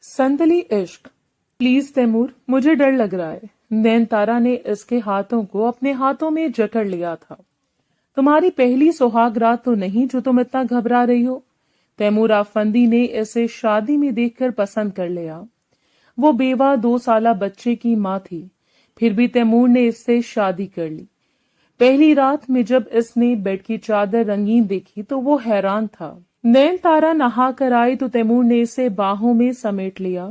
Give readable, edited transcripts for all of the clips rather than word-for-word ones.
संदली इश्क। प्लीज तैमूर, मुझे डर लग रहा है। नैनतारा ने इसके हाथों को अपने हाथों में जकड़ लिया था। तुम्हारी पहली सुहाग रात तो नहीं जो तुम इतना घबरा रही हो। तैमूर आफंदी ने इसे शादी में देखकर पसंद कर लिया। वो बेवा 2 साला बच्चे की माँ थी, फिर भी तैमूर ने इससे शादी कर ली। पहली रात में जब इसने बेड की चादर रंगीन देखी तो वो हैरान था। नैनतारा नहा कर आई तो तैमूर ने इसे बाहों में समेट लिया।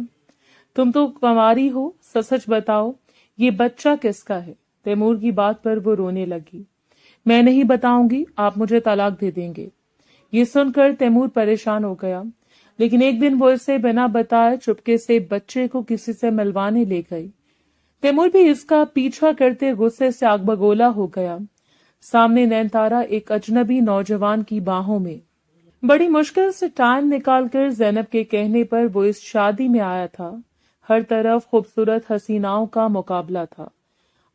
तुम तो कुंवारी हो, सच बताओ, ये बच्चा किसका है? तैमूर की बात पर वो रोने लगी। मैं नहीं बताऊंगी, आप मुझे तलाक दे देंगे। ये सुनकर तैमूर परेशान हो गया, लेकिन एक दिन वो इसे बिना बताए चुपके से बच्चे को किसी से मिलवाने ले गई। तैमूर भी इसका पीछा करते गुस्से से आग बगोला हो गया। सामने नैनतारा एक अजनबी नौजवान की बाहों में। बड़ी मुश्किल से टाइम निकालकर ज़ैनब के कहने पर वो इस शादी में आया था। हर तरफ खूबसूरत हसीनाओं का मुकाबला था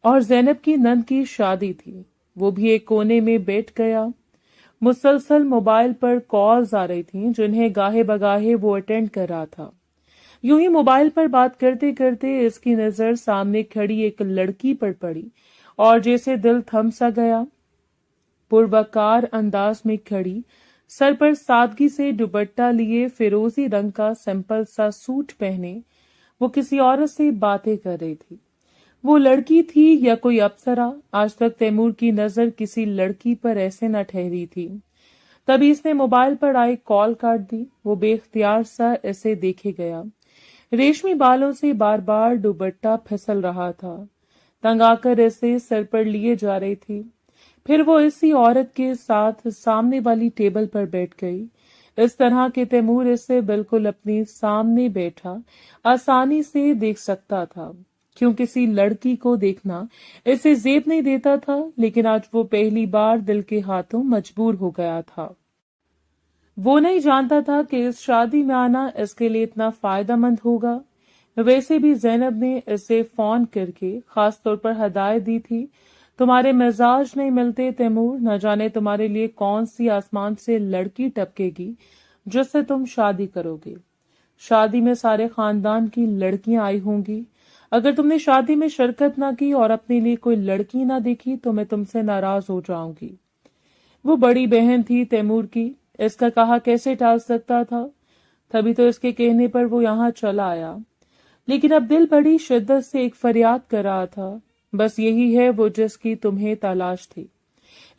और ज़ैनब की नंद की शादी थी। वो भी एक कोने में बैठ गया। मुसलसल मोबाइल पर कॉल्स आ रही थीं, जिन्हें गाहे बगाहे वो अटेंड कर रहा था। यूं ही मोबाइल पर बात करते करते इसकी नजर सामने खड़ी एक लड़की पर पड़ी और जैसे दिल थम सा गया। पुरवकार अंदाज में खड़ी, सर पर सादगी से दुपट्टा लिए, फिरोजी रंग का सिंपल सा सूट पहने वो किसी औरत से बातें कर रही थी। वो लड़की थी या कोई अप्सरा, आज तक तैमूर की नजर किसी लड़की पर ऐसे न ठहरी थी। तभी इसने मोबाइल पर आई कॉल काट दी। वो बेख्तियार सा ऐसे देखे गया। रेशमी बालों से बार बार दुपट्टा फिसल रहा था। तंग आकर ऐसे सर पर लिए जा रही थी। फिर वो इसी औरत के साथ सामने वाली टेबल पर बैठ गई। इस तरह के तैमूर इसे बिल्कुल अपने सामने बैठा आसानी से देख सकता था। क्यों किसी लड़की को देखना इसे जेब नहीं देता था, लेकिन आज वो पहली बार दिल के हाथों मजबूर हो गया था। वो नहीं जानता था कि इस शादी में आना इसके लिए इतना फायदेमंद होगा। वैसे भी ज़ैनब ने इसे फोन करके खास तौर पर हदायत दी थी, तुम्हारे मिजाज नहीं मिलते तैमूर, न जाने तुम्हारे लिए कौन सी आसमान से लड़की टपकेगी जिससे तुम शादी करोगे। शादी में सारे खानदान की लड़कियां आई होंगी। अगर तुमने शादी में शिरकत ना की और अपने लिए कोई लड़की ना देखी तो मैं तुमसे नाराज हो जाऊंगी। वो बड़ी बहन थी तैमूर की, इसका कहा कैसे टाल सकता था। तभी तो इसके कहने पर वो यहाँ चला आया, लेकिन अब दिल बड़ी शिद्दत से एक फरियाद कर रहा था, बस यही है वो जिसकी तुम्हें तलाश थी।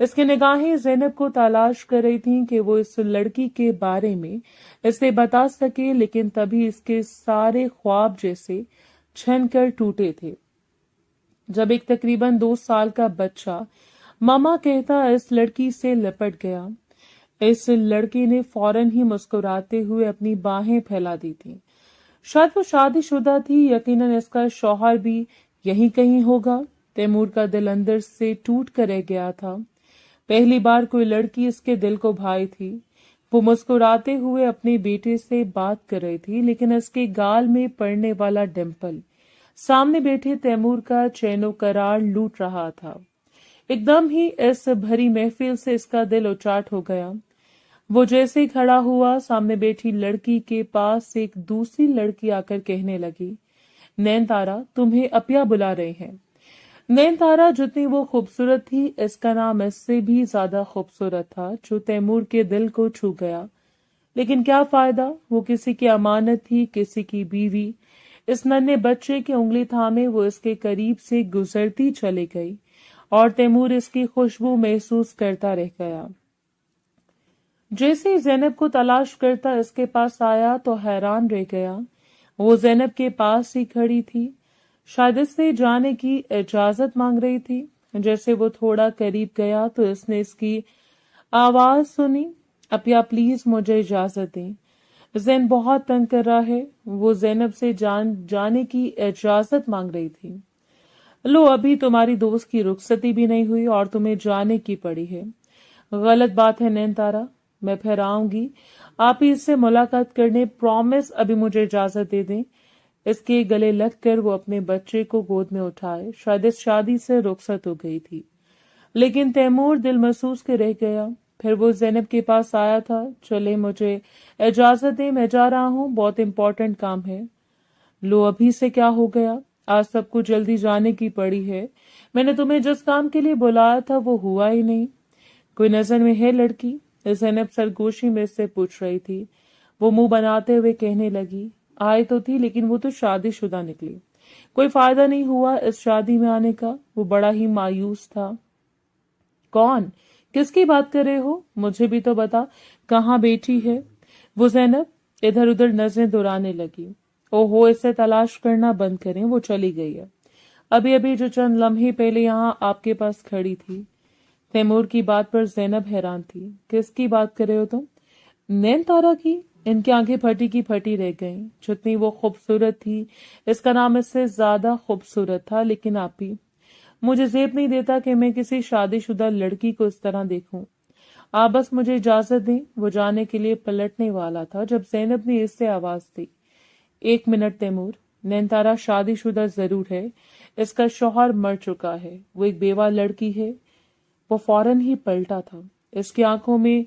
इसकी निगाहें ज़ैनब को तलाश कर रही थीं कि वो इस लड़की के बारे में इसे बता सके, लेकिन तभी इसके सारे ख्वाब जैसे छन कर टूटे थे जब एक तकरीबन 2 साल का बच्चा मामा कहता इस लड़की से लिपट गया। इस लड़के ने फौरन ही मुस्कुराते हुए अपनी बाहें फैला दी थी। शायद वो शादीशुदा थी, यकीनन इसका शौहर भी यहीं कहीं होगा। तैमूर का दिल अंदर से टूट कर रह गया था। पहली बार कोई लड़की इसके दिल को भाई थी। वो मुस्कुराते हुए अपने बेटे से बात कर रही थी, लेकिन इसके गाल में पड़ने वाला डिंपल सामने बैठे तैमूर का चैनो करार लूट रहा था। एकदम ही इस भरी महफिल से इसका दिल उचाट हो गया। वो जैसे ही खड़ा हुआ, सामने बैठी लड़की के पास एक दूसरी लड़की आकर कहने लगी, नैनतारा तुम्हें अपिया बुला रहे हैं। नैनतारा जितनी वो खूबसूरत थी, इसका नाम इससे भी ज्यादा खूबसूरत था, जो तैमूर के दिल को छू गया। लेकिन क्या फायदा, वो किसी की अमानत थी, किसी की बीवी। इस नन्हे बच्चे की उंगली थामे वो इसके करीब से गुजरती चली गई और तैमूर इसकी खुशबू महसूस करता रह गया। जैसे ही ज़ैनब को तलाश करता इसके पास आया तो हैरान रह गया। वो ज़ैनब के पास ही खड़ी थी, शायद इससे जाने की इजाजत मांग रही थी। जैसे वो थोड़ा करीब गया तो इसने इसकी आवाज सुनी, अपिया प्लीज मुझे इजाजत दें, ज़ैन बहुत तंग कर रहा है। वो ज़ैनब से जाने की इजाजत मांग रही थी। लो, अभी तुम्हारी दोस्त की रुखसती भी नहीं हुई और तुम्हें जाने की पड़ी है। गलत बात है नैनतारा, मैं फिर आऊंगी, आप ही इससे मुलाकात करने, प्रॉमिस अभी मुझे इजाजत दे दें। इसके गले लगकर वो अपने बच्चे को गोद में उठाए। शायद इस शादी से रुखसत हो गई थी, लेकिन तैमूर दिल महसूस के रह गया। پھر وہ زینب کے پاس آیا تھا. چلے مجھے اجازت دیں، میں جا رہا ہوں، بہت امپورٹنٹ کام ہے. لو ابھی سے کیا ہو گیا؟ آج سب کو جلدی جانے کی پڑی ہے. میں نے تمہیں جس کام کے لیے بلایا تھا وہ ہوا ہی نہیں. کوئی نظر میں ہے لڑکی؟ زینب سرگوشی میں سے پوچھ رہی تھی. وہ منہ بناتے ہوئے کہنے لگی، آئی تو تھی لیکن وہ تو شادی شدہ نکلی. کوئی فائدہ نہیں ہوا اس شادی میں آنے کا. وہ بڑا ہی مایوس تھا. کون؟ کس کی بات کر رہے ہو؟ مجھے بھی تو بتا، کہاں بیٹی ہے وہ؟ زینب ادھر ادھر نظریں دوڑانے لگی. اوہو، اسے تلاش کرنا بند کریں، وہ چلی گئی ہے. ابھی ابھی جو چند لمحے پہلے یہاں آپ کے پاس کھڑی تھی. تیمور کی بات پر زینب حیران تھی. کس کی بات کر رہے ہو تم؟ نین تارا کی. ان کی آنکھیں پھٹی کی پھٹی رہ گئیں. جتنی وہ خوبصورت تھی اس کا نام اس سے زیادہ خوبصورت تھا. لیکن آپ ہی، مجھے زیب نہیں دیتا کہ میں کسی شادی شدہ لڑکی کو اس طرح دیکھوں. آپ بس مجھے اجازت دیں. وہ جانے کے لیے پلٹنے والا تھا جب زینب نے اس سے آواز دی، ایک منٹ تیمور. نینتارا شادی شدہ ضرور ہے، اس کا شوہر مر چکا ہے، وہ ایک بیوہ لڑکی ہے. وہ فوراً ہی پلٹا تھا. اس کی آنکھوں میں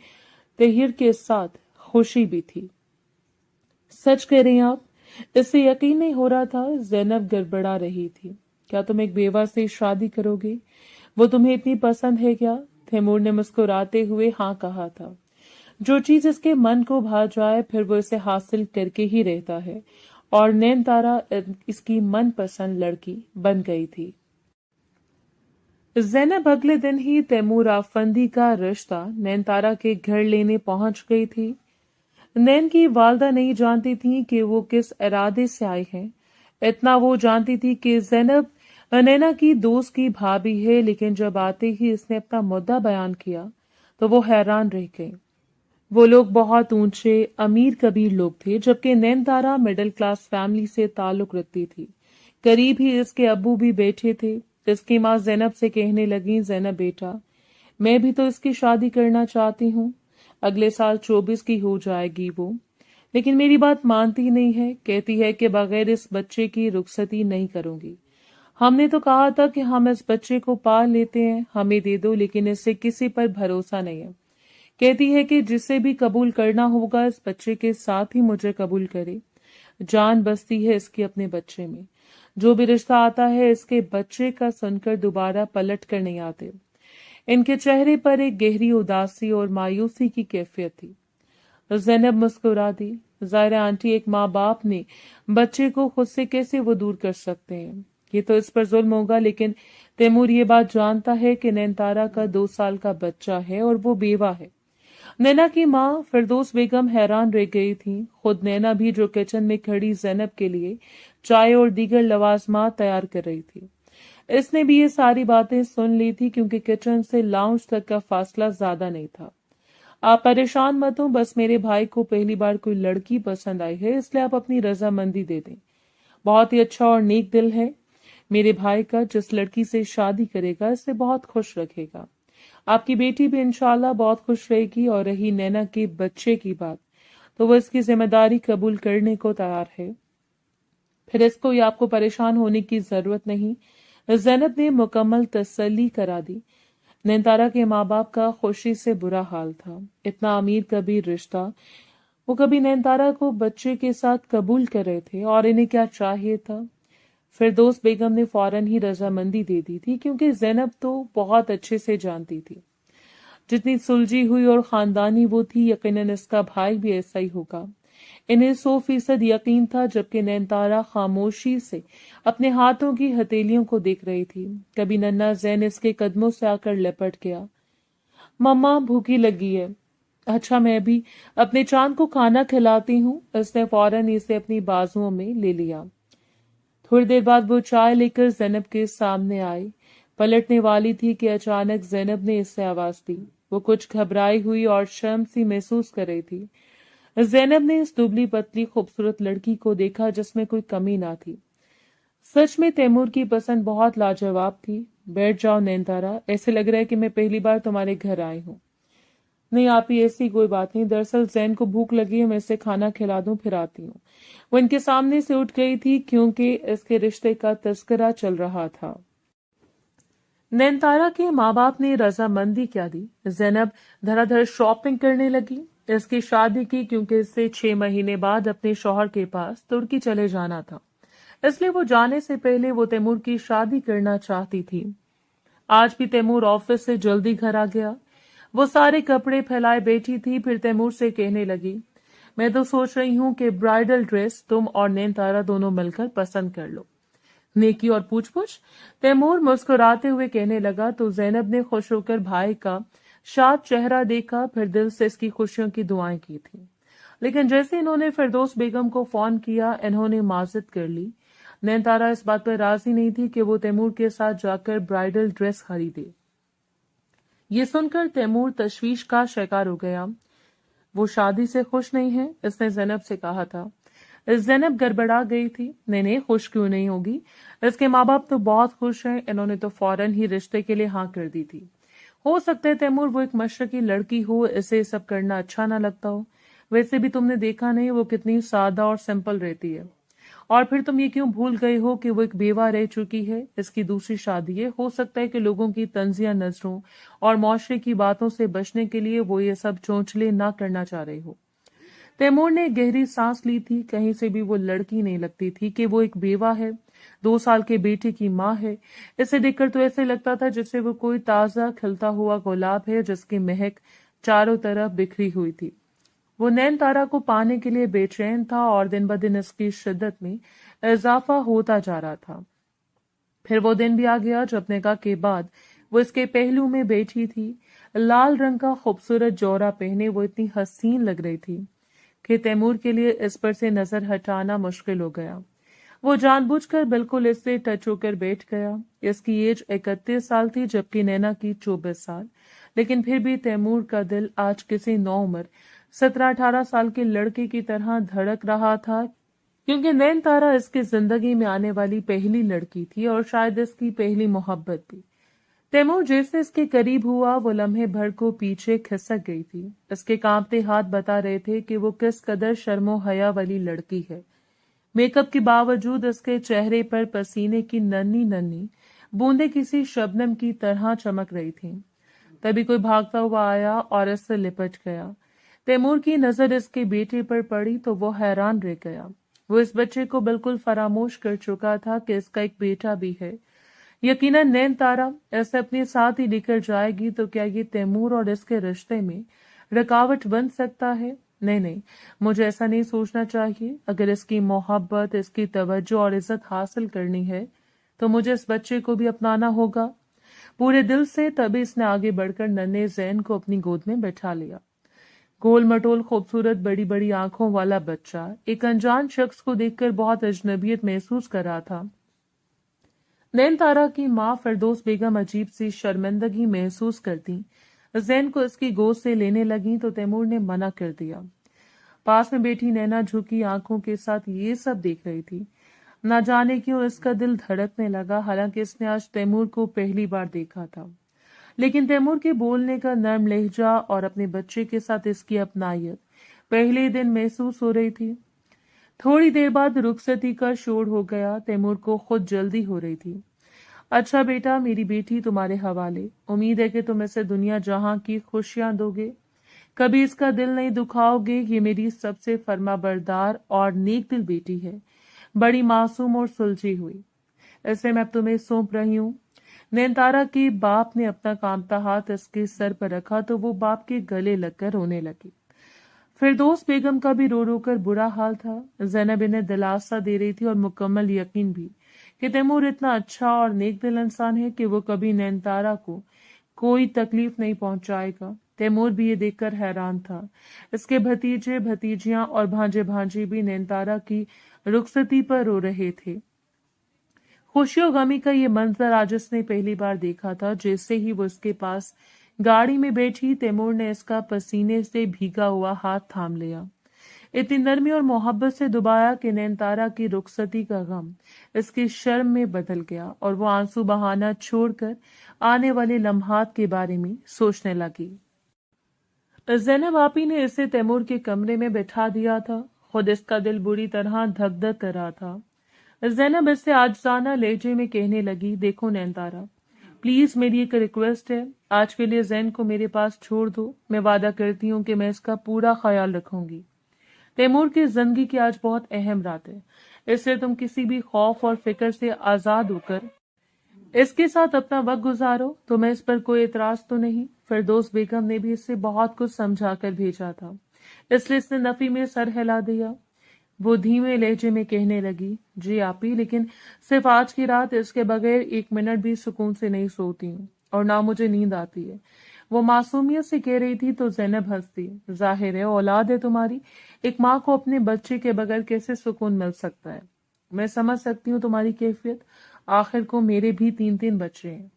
تحیر کے ساتھ خوشی بھی تھی. سچ کہہ رہی ہیں آپ؟ اس سے یقین نہیں ہو رہا تھا. زینب گڑبڑا رہی تھی. کیا تم ایک بیوہ سے شادی کرو گے؟ وہ تمہیں اتنی پسند ہے کیا؟ تیمور نے مسکراتے ہوئے ہاں کہا تھا. جو چیز اس کے من کو بھا جائے پھر وہ اسے حاصل کر کے ہی رہتا ہے، اور نین تارا اس کی من پسند لڑکی بن گئی تھی. زینب اگلے دن ہی تیمور آفندی کا رشتہ نین تارا کے گھر لینے پہنچ گئی تھی. نین کی والدہ نہیں جانتی تھی کہ وہ کس ارادے سے آئی ہیں. اتنا وہ جانتی تھی کہ زینب نینا کی دوست کی بھابھی ہے، لیکن جب آتے ہی اس نے اپنا مدعا بیان کیا تو وہ حیران رہ گئی. وہ لوگ بہت اونچے امیر کبیر لوگ تھے، جبکہ نین تارا مڈل کلاس فیملی سے تعلق رکھتی تھی. قریب ہی اس کے ابو بھی بیٹھے تھے. اس کی ماں زینب سے کہنے لگی، زینب بیٹا، میں بھی تو اس کی شادی کرنا چاہتی ہوں. اگلے سال 24 کی ہو جائے گی وہ، لیکن میری بات مانتی نہیں ہے. کہتی ہے کہ بغیر اس بچے کی رخصتی نہیں کروں گی. ہم نے تو کہا تھا کہ ہم اس بچے کو پال لیتے ہیں، ہمیں دے دو، لیکن اس سے کسی پر بھروسہ نہیں ہے. کہتی ہے کہ جسے بھی قبول کرنا ہوگا اس بچے کے ساتھ ہی مجھے قبول کرے. جان بستی ہے اس کی اپنے بچے میں. جو بھی رشتہ آتا ہے اس کے بچے کا سن کر دوبارہ پلٹ کر نہیں آتے. ان کے چہرے پر ایک گہری اداسی اور مایوسی کی کیفیت تھی. زینب مسکرا دی. ظاہر آنٹی، ایک ماں باپ نے بچے کو خود سے کیسے وہ دور کر سکتے ہیں؟ یہ تو اس پر ظلم ہوگا. لیکن تیمور یہ بات جانتا ہے کہ نین تارا کا 2 سال کا بچہ ہے اور وہ بیوہ ہے. نینا کی ماں فردوس بیگم حیران رہ گئی تھی. خود نینا بھی جو کچن میں کھڑی زینب کے لیے چائے اور دیگر لوازمات تیار کر رہی تھی. اس نے بھی یہ ساری باتیں سن لی تھی کیونکہ کچن سے لاؤنج تک کا فاصلہ زیادہ نہیں تھا. آپ پریشان مت ہوں، بس میرے بھائی کو پہلی بار کوئی لڑکی پسند آئی ہے، اس لیے آپ اپنی رضامندی دے دیں. بہت ہی اچھا اور نیک دل ہے میرے بھائی کا. جس لڑکی سے شادی کرے گا اس سے بہت خوش رکھے گا. آپ کی بیٹی بھی انشاءاللہ بہت خوش رہے گی. اور رہی نینا کے بچے کی بات، تو وہ اس کی ذمہ داری قبول کرنے کو تیار ہے. پھر اس کو یا آپ کو پریشان ہونے کی ضرورت نہیں. زینب نے مکمل تسلی کرا دی. نین تارا کے ماں باپ کا خوشی سے برا حال تھا. اتنا امیر کبیر رشتہ وہ کبھی نین تارا کو بچے کے ساتھ قبول کر رہے تھے، اور انہیں کیا چاہیے تھا؟ فردوس بیگم نے فوراً ہی رضامندی دے دی تھی، کیونکہ زینب تو بہت اچھے سے جانتی تھی جتنی سلجھی ہوئی اور خاندانی وہ تھی، یقیناً اس کا بھائی بھی ایسا ہی ہوگا. انہیں 100% یقین تھا. جبکہ نین تارا خاموشی سے اپنے ہاتھوں کی ہتھیلیوں کو دیکھ رہی تھی. کبھی ننا زین اس کے قدموں سے آ کر لپٹ گیا. مما بھوکی لگی ہے. اچھا میں بھی اپنے چاند کو کھانا کھلاتی ہوں. اس نے فوراً اسے اپنی بازوؤں میں لے لیا. تھوڑی دیر بعد وہ چائے لے کر زینب کے سامنے آئی. پلٹنے والی تھی کہ اچانک زینب نے اس سے آواز دی. وہ کچھ گھبرائی ہوئی اور شرم سی محسوس کر رہی تھی. زینب نے اس دبلی پتلی خوبصورت لڑکی کو دیکھا جس میں کوئی کمی نہ تھی. سچ میں تیمور کی پسند بہت لاجواب تھی. بیٹھ جاؤ نین تارا، ایسے لگ رہا ہے کہ میں پہلی بار تمہارے گھر آئی ہوں. نہیں آپ ہی، ایسی کوئی بات نہیں. دراصل زین کو بھوک لگی ہے، میں اسے کھانا کھلا دوں پھر آتی ہوں. وہ ان کے سامنے سے اٹھ گئی تھی کیونکہ اس کے رشتے کا تذکرہ چل رہا تھا. नैनतारा के माँ बाप ने रजामंदी क्या दी। जैनब धड़ाधड़ शॉपिंग करने लगी। इसकी शादी की क्योंकि इससे 6 महीने बाद अपने शौहर के पास तुर्की चले जाना था, इसलिए वो जाने से पहले वो तैमूर की शादी करना चाहती थी। आज भी तैमूर ऑफिस से जल्दी घर आ गया। वो सारे कपड़े फैलाए बैठी थी, फिर तैमूर से कहने लगी, मैं तो सोच रही हूँ कि ब्राइडल ड्रेस तुम और नैनतारा दोनों मिलकर पसंद कर लो। नेकी और पूछ पूछ, तैमूर मुस्कुराते हुए कहने लगा तो जैनब ने खुश होकर भाई का शाद चेहरा देखा, फिर दिल से इसकी खुशियों की दुआएं की थी। लेकिन जैसे इन्होंने फिरदौस बेगम को फोन किया, इन्होंने माजिद कर ली। नैनतारा इस बात पर राजी नहीं थी कि वो तैमूर के साथ जाकर ब्राइडल ड्रेस खरीदे। ये सुनकर तैमूर तशवीश का शिकार हो गया। वो शादी से खुश नहीं है, इसने जैनब से कहा था। जैनब गड़बड़ा गई थी। नहीं, खुश क्यों नहीं होगी, इसके माँ बाप तो बहुत खुश हैं, इन्होंने तो फौरन ही रिश्ते के लिए हाँ कर दी थी। हो सकता है तैमूर वो एक मशरकी लड़की हो, इसे सब करना अच्छा ना लगता हो। वैसे भी तुमने देखा नहीं वो कितनी सादा और सिंपल रहती है। और फिर तुम ये क्यों भूल गए हो कि वो एक बेवा रह चुकी है, इसकी दूसरी शादी है। हो सकता है कि लोगों की तंजिया नजरों और मुआशरे की बातों से बचने के लिए वो ये सब चोंचले ना करना चाह रहे हो। तैमूर ने गहरी सांस ली थी। कहीं से भी वो लड़की नहीं लगती थी कि वो एक बेवा है, 2 साल के बेटे की माँ है। इसे देखकर तो ऐसे लगता था जैसे वो कोई ताजा खिलता हुआ गुलाब है जिसकी महक चारों तरफ बिखरी हुई थी। वो नैनतारा को पाने के लिए बेचैन था और दिन ब दिन इसकी शिद्दत में इजाफा होता जा रहा था। फिर वो दिन भी आ गया जब निकाह के बाद वो इसके पहलू में बैठी थी। लाल रंग का खूबसूरत जौरा पहने वो इतनी हसीन लग रही थी कि तैमूर के लिए इस पर से नजर हटाना मुश्किल हो गया। वो जानबूझकर बिल्कुल इससे टच होकर बैठ गया। इसकी एज 31 साल थी जबकि नैना की 24 साल, लेकिन फिर भी तैमूर का दिल आज किसी नौउम्र 17-18 साल के लड़के की तरह धड़क रहा था, क्योंकि नैनतारा इसकी जिंदगी में आने वाली पहली लड़की थी और शायद इसकी पहली मोहब्बत भी। तैमूर जैसे इसके करीब हुआ वो लम्हे भर को पीछे खिसक गई थी। इसके कांपते हाथ बता रहे थे कि वो किस कदर शर्मो हया वाली लड़की है। मेकअप के बावजूद इसके चेहरे पर पसीने की नन्ही नन्ही बूंदे किसी शबनम की तरह चमक रही थीं। तभी कोई भागता हुआ आया और इससे लिपट गया। तैमूर की नजर इसके बेटे पर पड़ी तो वो हैरान रह गया। वो इस बच्चे को बिल्कुल फरामोश कर चुका था कि इसका एक बेटा भी है। यकीनन नैनतारा ऐसे अपने साथ ही लेकर जाएगी तो क्या ये तैमूर और इसके रिश्ते में रुकावट बन सकता है? नहीं, मुझे ऐसा नहीं सोचना चाहिए। अगर इसकी मोहब्बत, इसकी तवज्जो और इज्जत हासिल करनी है तो मुझे इस बच्चे को भी अपनाना होगा पूरे दिल से। तभी इसने आगे बढ़कर नन्हे जैन को अपनी गोद में बैठा लिया। गोल मटोल खूबसूरत बड़ी बड़ी आंखों वाला बच्चा एक अनजान शख्स को देखकर बहुत अजनबियत महसूस कर रहा था। नैनतारा की माँ फिरदौस बेगम अजीब सी शर्मिंदगी महसूस करती जैन को इसकी गोद से लेने लगी तो तैमूर ने मना कर दिया। पास में बैठी नैना झुकी आंखों के साथ ये सब देख रही थी। न जाने क्यों इसका दिल धड़कने लगा। हालांकि इसने आज तैमूर को पहली बार देखा था, लेकिन तैमूर के बोलने का नर्म लहजा और अपने बच्चे के साथ इसकी अपनायत पहले दिन महसूस हो रही थी। थोड़ी देर बाद रुखसती का शोर हो गया। तैमूर को खुद जल्दी हो रही थी। अच्छा बेटा, मेरी बेटी तुम्हारे हवाले। उम्मीद है कि तुम इसे दुनिया जहां की खुशियां दोगे, कभी इसका दिल नहीं दुखाओगे। ये मेरी सबसे फर्माबरदार और नेक दिल बेटी है, बड़ी मासूम और सुलझी हुई। ऐसे मैं तुम्हें सौंप रही हूँ। नैनतारा के बाप ने अपना कामता हाथ इसके सर पर रखा तो वो बाप के गले लगकर रोने लगी। फिरदौस बेगम का भी रो रो कर बुरा हाल था। जैनब इन्हें दिलासा दे रही थी और मुकम्मल यकीन भी कि तैमूर इतना अच्छा और नेक दिल इंसान है कि वो कभी नैनतारा को कोई तकलीफ नहीं पहुंचाएगा। तैमूर भी ये देखकर हैरान था। इसके भतीजे भतीजियां और भांजे भांजी भी नैनतारा की रुखसती पर रो रहे थे। खुशी और गमी का ये मंजर आज इसने पहली बार देखा था। जैसे ही वो इसके पास गाड़ी में बैठी, तैमूर ने इसका पसीने से भीगा हुआ हाथ थाम लिया। इतनी नरमी और मोहब्बत से दुबाया कि नैनतारा की रुखसती का गम इसकी शर्म में बदल गया और वो आंसू बहाना छोड़कर आने वाले लम्हात के बारे में सोचने लगी। जैनब आपी ने इसे तैमूर के कमरे में बैठा दिया था। खुद इसका दिल बुरी तरह धक धक कर रहा था। जैनब इससे आजिज़ाना लहजे में कहने लगी, देखो नैनतारा, प्लीज मेरी एक रिक्वेस्ट है, आज के लिए जैन को मेरे पास छोड़ दो। मैं वादा करती हूँ कि मैं इसका पूरा ख्याल रखूंगी। तैमूर की जिंदगी की आज बहुत अहम रात है, इसलिए तुम किसी भी खौफ और फिक्र से आजाद होकर इसके साथ अपना वक्त गुजारो। तुम्हें इस पर कोई एतराज तो नहीं? फिरदौस बेगम ने भी इससे बहुत कुछ समझा कर भेजा था, इसलिए इसने नफी में सर हिला दिया। वो धीमे लहजे में कहने लगी, जी आपी, लेकिन सिर्फ आज की रात इसके बगैर एक मिनट भी सुकून से नहीं सोती हूँ और ना मुझे नींद आती है। वो मासूमियत से कह रही थी तो जैनब हंसती। जाहिर है औलाद है तुम्हारी, एक माँ को अपने बच्चे के बगैर कैसे सुकून मिल सकता है। मैं समझ सकती हूँ तुम्हारी कैफियत, आखिर को मेरे भी 3-3 बच्चे हैं।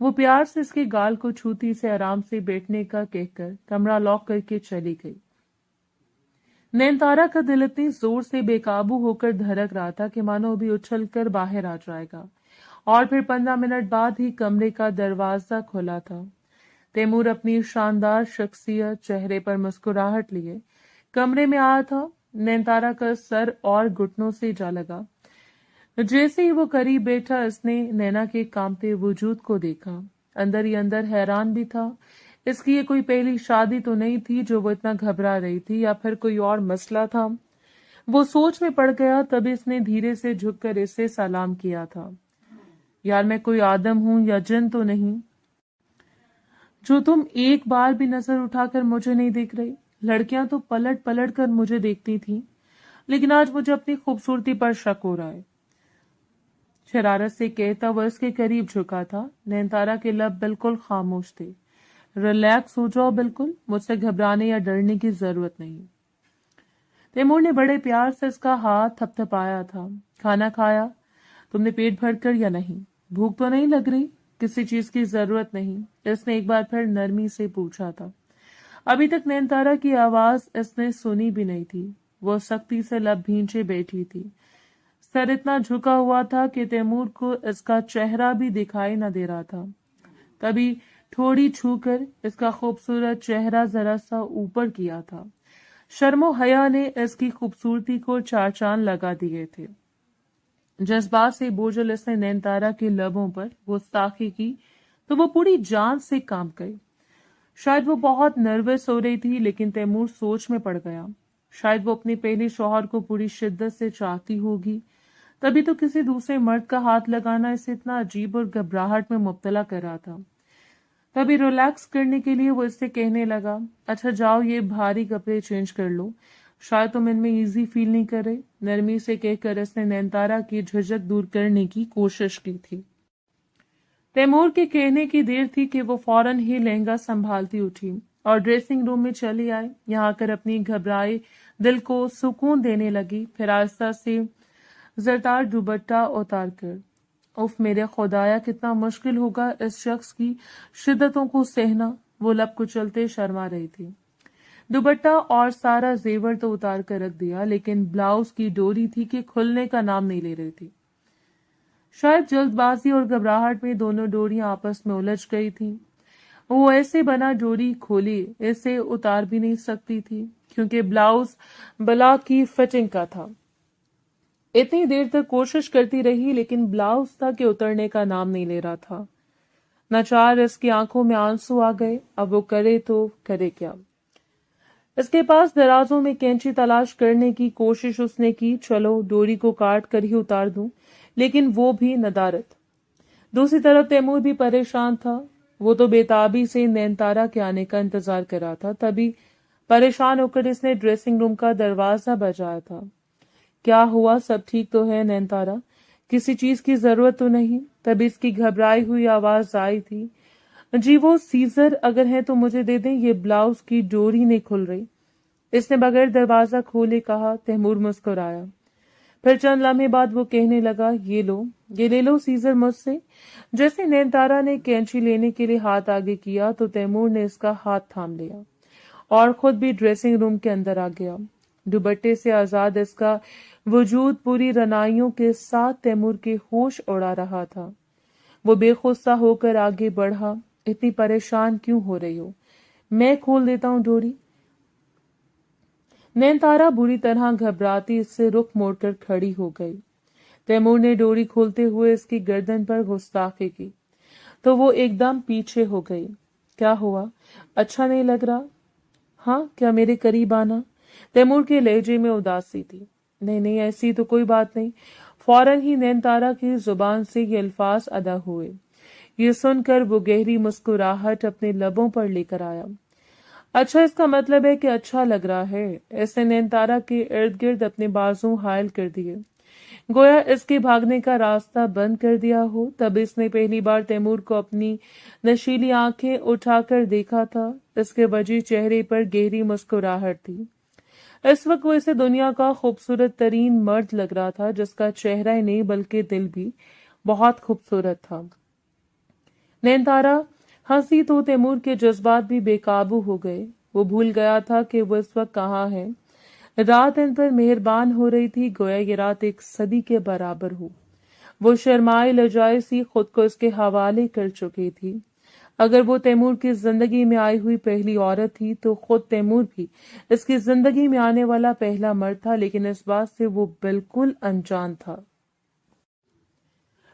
वो प्यार से इसके गाल को छूती से आराम से बैठने का कहकर कमरा लॉक करके चली गई। नैनतारा का दिल इतनी जोर से बेकाबू होकर धड़क रहा था कि मानो अभी उछल कर बाहर आ जाएगा। और फिर 15 मिनट बाद ही कमरे का दरवाजा खुला था। तैमूर अपनी शानदार शख्सियत, चेहरे पर मुस्कुराहट लिए कमरे में आया था। नैनतारा का सर और घुटनों से जा लगा। जैसे ही वो करीब बैठा, इसने नैना के कांपते वजूद को देखा। अंदर ही अंदर हैरान भी था। इसकी ये कोई पहली शादी तो नहीं थी जो वो इतना घबरा रही थी, या फिर कोई और मसला था। वो सोच में पड़ गया। तभी इसने धीरे से झुककर इसे सलाम किया था। यार, मैं कोई आदम हूं या जिन तो नहीं जो तुम एक बार भी नजर उठाकर मुझे नहीं देख रही? लड़कियां तो पलट पलट कर मुझे देखती थी, लेकिन आज मुझे अपनी खूबसूरती पर शक हो रहा है। शरारत से कहता वह इसके करीब झुका था। नैनतारा के लब बिल्कुल खामोश थे। रिलैक्स हो जाओ, बिल्कुल मुझसे घबराने या डरने की जरूरत नहीं। तैमूर ने बड़े प्यार से इसका हाथ थपथपाया था। खाना खाया तुमने पेट भरकर या नहीं? भूख तो नहीं लग रही? किसी चीज की जरूरत नहीं, इसने एक बार फिर नरमी से पूछा था। अभी तक नैनतारा की आवाज इसने सुनी भी नहीं थी। वो सख्ती से लब भींचे बैठी थी। सर इतना झुका हुआ था कि तैमूर को इसका चेहरा भी दिखाई न दे रहा था। तभी थोड़ी छूकर इसका खूबसूरत चेहरा जरा सा ऊपर किया था। शर्मो हया ने इसकी खूबसूरती को चार चांद लगा दिए थे। जज्बात से बोझल इसने नैनतारा के लबों पर गुस्ताखी की तो वो पूरी जान से कांप गई। शायद वो बहुत नर्वस हो रही थी, लेकिन तैमूर सोच में पड़ गया। शायद वो अपने पहले शौहर को पूरी शिद्दत से चाहती होगी, तभी तो किसी दूसरे मर्द का हाथ लगाना इसे इतना अजीब और घबराहट में मुब्तला कर रहा था। तभी रिलैक्स करने के लिए वो इससे कहने लगा, अच्छा जाओ, ये भारी कपड़े चेंज कर लो, शायद तुम इनमें इजी फील नहीं कर रहे। नरमी से कहकर इसने नैनतारा की झिझक दूर करने की कोशिश की थी। तैमूर के कहने की देर थी कि वो फौरन ही लहंगा संभालती उठी और ड्रेसिंग रूम में चली आई। यहाँ आकर अपनी घबराए दिल को सुकून देने लगी। फिर आहिस्ता से जरदार दुपट्टा उतार कर, उफ मेरे खुदाया, कितना मुश्किल होगा इस शख्स की शिद्दतों को सहना। वो लब कुचलते शर्मा रही थी। दुपट्टा और सारा जेवर तो उतार कर रख दिया, लेकिन ब्लाउज की डोरी थी कि खुलने का नाम नहीं ले रही थी। शायद जल्दबाजी और घबराहट में दोनों डोरियां आपस में उलझ गई थीं। वो ऐसे बना डोरी खोली इसे उतार भी नहीं सकती थी, क्योंकि ब्लाउज बला की फिटिंग का था। इतनी देर तक कोशिश करती रही, लेकिन ब्लाउज था कि उतरने का नाम नहीं ले रहा था। नाचार इसकी आंखों में आंसू आ गए। अब वो करे तो करे क्या? इसके पास दराजों में कैंची तलाश करने की कोशिश उसने की। चलो डोरी को काट कर ही उतार दूं, लेकिन वो भी नदारत। दूसरी तरफ तैमूर भी परेशान था। वो तो बेताबी से नैनतारा के आने का इंतजार कर रहा था। तभी परेशान होकर इसने ड्रेसिंग रूम का दरवाजा बजाया था। क्या हुआ? सब ठीक तो है नैनतारा? किसी चीज की जरूरत तो नहीं? तभी इसकी घबराई हुई आवाज आई थी, जी वो सीजर अगर है तो मुझे दे दें, ये ब्लाउज की डोरी नहीं खुल रही। इसने बगैर दरवाजा खोले कहा। तैमूर मुस्कुराया। फिर चंद लम्हे बाद वो कहने लगा, ये ले लो सीजर मुझसे। जैसे नैनतारा ने कैंची लेने के लिए हाथ आगे किया तो तैमूर ने इसका हाथ थाम लिया और खुद भी ड्रेसिंग रूम के अंदर आ गया। दुपट्टे से आजाद इसका वजूद पूरी रनाइयों के साथ तैमूर के होश उड़ा रहा था। वो बेखुद सा होकर आगे बढ़ा। इतनी परेशान क्यों हो रही हो? मैं खोल देता हूँ डोरी। नैनतारा बुरी तरह घबराती इससे रुख मोड़कर खड़ी हो गई। तैमूर ने डोरी खोलते हुए इसकी गर्दन पर गुस्ताखी की। तो वो एकदम पीछे हो गई। क्या हुआ? अच्छा नहीं लग रहा? हाँ, क्या मेरे करीब आना? तैमूर के लहजे में उदासी थी। नहीं नहीं, ऐसी तो कोई बात नहीं। फौरन ही नैनतारा की जुबान से ये अल्फाज अदा हुए। ये सुनकर वो गहरी मुस्कुराहट अपने लबों पर लेकर आया। अच्छा, इसका मतलब है कि अच्छा लग रहा है। ऐसे नैनतारा के इर्द गिर्द अपने बाजू हायल कर दिए, गोया इसके भागने का रास्ता बंद कर दिया हो। तब इसने पहली बार तैमूर को अपनी नशीली आंखें उठाकर देखा था। इसके वजीह चेहरे पर गहरी मुस्कुराहट थी। इस वक्त वो इसे दुनिया का खूबसूरत तरीन मर्द लग रहा था, जिसका चेहरा ही नहीं बल्कि दिल भी बहुत खूबसूरत था। नैनतारा हंसी तो तैमूर के जज्बात भी बेकाबू हो गए। वो भूल गया था कि वो इस वक्त कहाँ है। रात इन पर मेहरबान हो रही थी, गोया ये रात एक सदी के बराबर हो। वो शर्माए लजाए सी खुद को इसके हवाले कर चुकी थी। अगर वो तैमूर की जिंदगी में आई हुई पहली औरत थी तो खुद तैमूर भी इसकी जिंदगी में आने वाला पहला मर्द था, लेकिन इस बात से वो बिल्कुल अनजान था।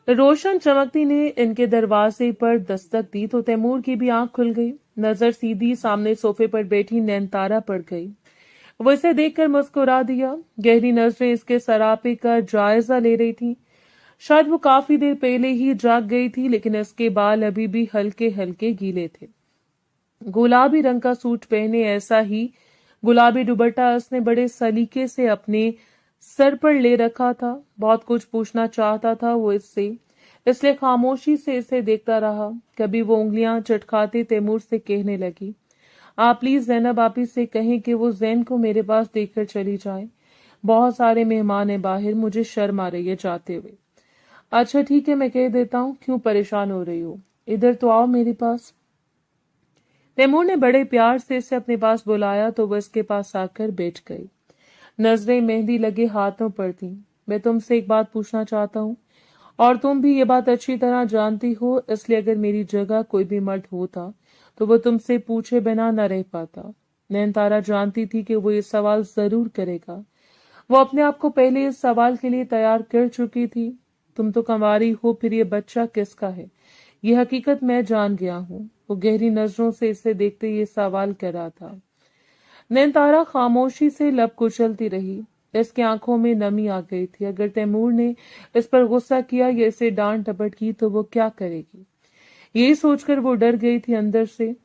रोशन चमकती ने इनके दरवाजे पर दस्तक दी तो तैमूर की भी आंख खुल गई। नजर सीधी सामने सोफे पर बैठी नैनतारा पड़ गई। वो इसे देखकर मुस्कुरा दिया। गहरी नजरें इसके सरापे का जायजा ले रही थी। शायद वो काफी देर पहले ही जाग गई थी, लेकिन इसके बाल अभी भी हल्के हल्के गीले थे। गुलाबी रंग का सूट पहने, ऐसा ही गुलाबी दुपट्टा इसने बड़े सलीके से अपने सर पर ले रखा था। बहुत कुछ पूछना चाहता था वो इससे, इसलिए खामोशी से इसे देखता रहा। कभी वो उंगलियां चटकाते तैमूर से कहने लगी, आप प्लीज जैनब आपी से कहें कि वो जैन को मेरे पास देखकर चली जाए। बहुत सारे मेहमान हैं बाहर, मुझे शर्म आ रही है जाते हुए। अच्छा ठीक है, मैं कह देता हूँ, क्यों परेशान हो रही हो? इधर तो आओ मेरे पास। तैमूर ने बड़े प्यार से इसे अपने पास बुलाया तो वो इसके पास आकर बैठ गई। नजरें मेहंदी लगे हाथों पर थी। मैं तुमसे एक बात पूछना चाहता हूँ, और तुम भी ये बात अच्छी तरह जानती हो, इसलिए अगर मेरी जगह कोई भी मर्द होता तो वो तुमसे पूछे बिना न रह पाता। नैनतारा जानती थी कि वो ये सवाल जरूर करेगा। वो अपने आप को पहले इस सवाल के लिए तैयार कर चुकी थी। तुम तो कंवारी हो, फिर ये बच्चा किसका है? ये हकीकत मैं जान गया हूँ। वो गहरी नजरों से इसे देखते ये सवाल कर रहा था। नैनतारा खामोशी से लब कुचलती रही। इसकी आंखों में नमी आ गई थी। अगर तैमूर ने इस पर गुस्सा किया या इसे डांट डपट की तो वो क्या करेगी? यही सोचकर वो डर गई थी अंदर से।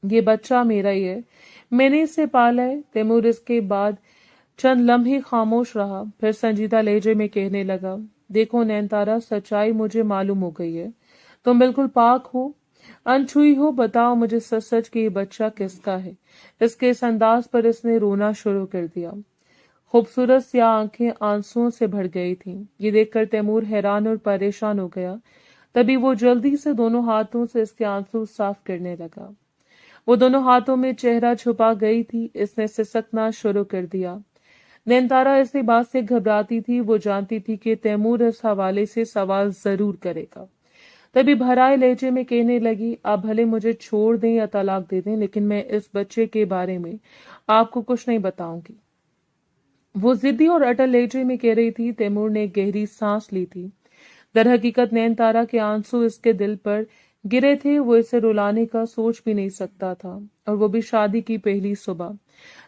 ये बच्चा मेरा ही है, मैंने इसे पाला है। तैमूर इसके बाद चंद लम्हे खामोश रहा, फिर संजीदा लहजे में कहने लगा, देखो नैनतारा, सच्चाई मुझे मालूम हो गई है। तुम बिल्कुल पाक हो, अनछुई हो। बताओ मुझे सच सच कि ये बच्चा किसका है? इसके इस अंदाज पर इसने रोना शुरू कर दिया। खूबसूरत सी आंखें आंसुओं से भर गई थीं। ये देखकर तैमूर हैरान और परेशान हो गया। तभी वो जल्दी से दोनों हाथों से इसके आंसू साफ करने लगा। वो दोनों हाथों में चेहरा छुपा गई थी। इसने सिसकना शुरू कर दिया। नैनतारा इसी बात से घबराती थी। वो जानती थी कि तैमूर इस हवाले से सवाल जरूर करेगा। तभी भराए लहजे में कहने लगी, आप भले मुझे छोड़ दें या तलाक दे दें, लेकिन मैं इस बच्चे के बारे में आपको कुछ नहीं बताऊंगी। वो जिद्दी और अटल लहजे में कह रही थी। तैमूर ने गहरी सांस ली थी। दरहकीकत नैनतारा के आंसू इसके दिल पर गिरे थे। वो इसे रुलाने का सोच भी नहीं सकता था, और वो भी शादी की पहली सुबह।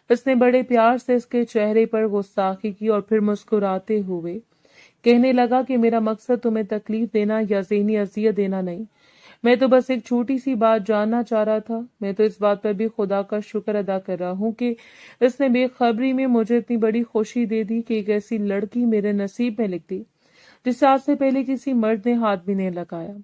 इसने बड़े प्यार से इसके चेहरे पर गुस्ताखी की और फिर मुस्कुराते हुए कहने लगा कि मेरा मकसद तुम्हें तकलीफ देना या ज़हनी अजियत देना नहीं। मैं तो बस एक छोटी सी बात जानना चाह रहा था। मैं तो इस बात पर भी खुदा का शुक्र अदा कर रहा हूँ कि इसने बेखबरी में मुझे इतनी बड़ी खुशी दे दी कि एक ऐसी लड़की मेरे नसीब में लिख दी जिससे आज से पहले किसी मर्द ने हाथ भी नहीं लगाया।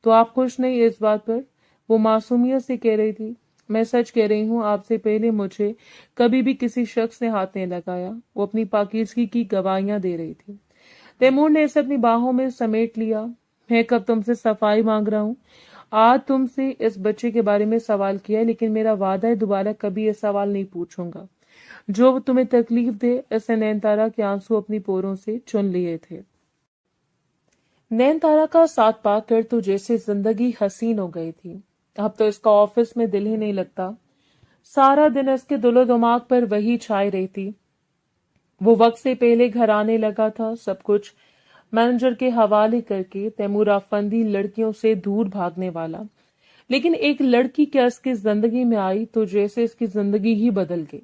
तो आप खुश नहीं इस बात पर? वो मासूमियत से कह रही थी। मैं सच कह रही हूँ, आपसे पहले मुझे कभी भी किसी शख्स ने हाथ नहीं लगाया। वो अपनी पाकीज़गी की गवाहियां दे रही थी। तैमूर ने इसे अपनी बाहों में समेट लिया। मैं कब तुमसे सफाई मांग रहा हूँ? आज तुमसे इस बच्चे के बारे में सवाल किया है, लेकिन मेरा वादा है दोबारा कभी ये सवाल नहीं पूछूंगा जो तुम्हें तकलीफ दे। ऐसे नैनतारा के आंसू अपनी पोरों से चुन लिए थे। नैनतारा का साथ पाकर तो जैसे जिंदगी हसीन हो गई थी। अब तो इसका ऑफिस में दिल ही नहीं लगता। सारा दिन इसके दिलो दिमाग पर वही छाई रहती। वो वक्त से पहले घर आने लगा था। सब कुछ मैनेजर के हवाले करके तैमूर अफंदी लड़कियों से दूर भागने वाला, लेकिन एक लड़की क्या इसकी जिंदगी में आई तो जैसे इसकी जिंदगी ही बदल गई।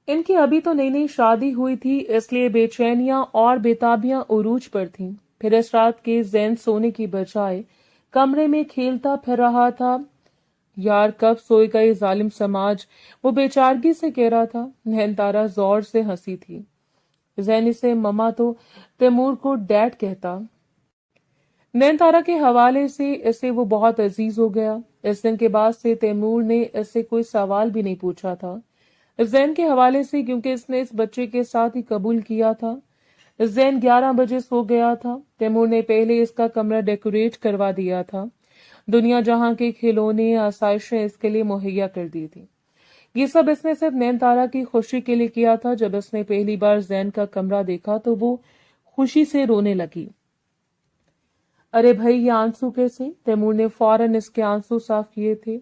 इनकी अभी तो नई नई शादी हुई थी, इसलिए बेचैनियां और बेताबियां उरूज पर थीं। फिर इस रात के जैन सोने की बजाय कमरे में खेलता फिर रहा था। यार कब सोएगा ये जालिम समाज, वो बेचारगी से कह रहा था। नैनतारा जोर से हंसी थी। जैन इसे ममा तो तैमूर को डैड कहता। नैनतारा के हवाले से इसे वो बहुत अजीज हो गया। इस दिन के बाद से तैमूर ने इससे कोई सवाल भी नहीं पूछा था। जैन के हवाले से, क्योंकि इसने इस बच्चे के साथ ही कबूल किया था। जैन 11 बजे सो गया था। तैमूर ने पहले इसका कमरा डेकोरेट करवा दिया था। दुनिया जहां के खिलौने आसाइशें इसके लिए मुहैया कर दी थी। ये सब इसने सिर्फ नैनतारा की खुशी के लिए किया था। जब इसने पहली बार जैन का कमरा देखा तो वो खुशी से रोने लगी। अरे भाई ये आंसू कैसे? तैमूर ने फौरन इसके आंसू साफ किए थे।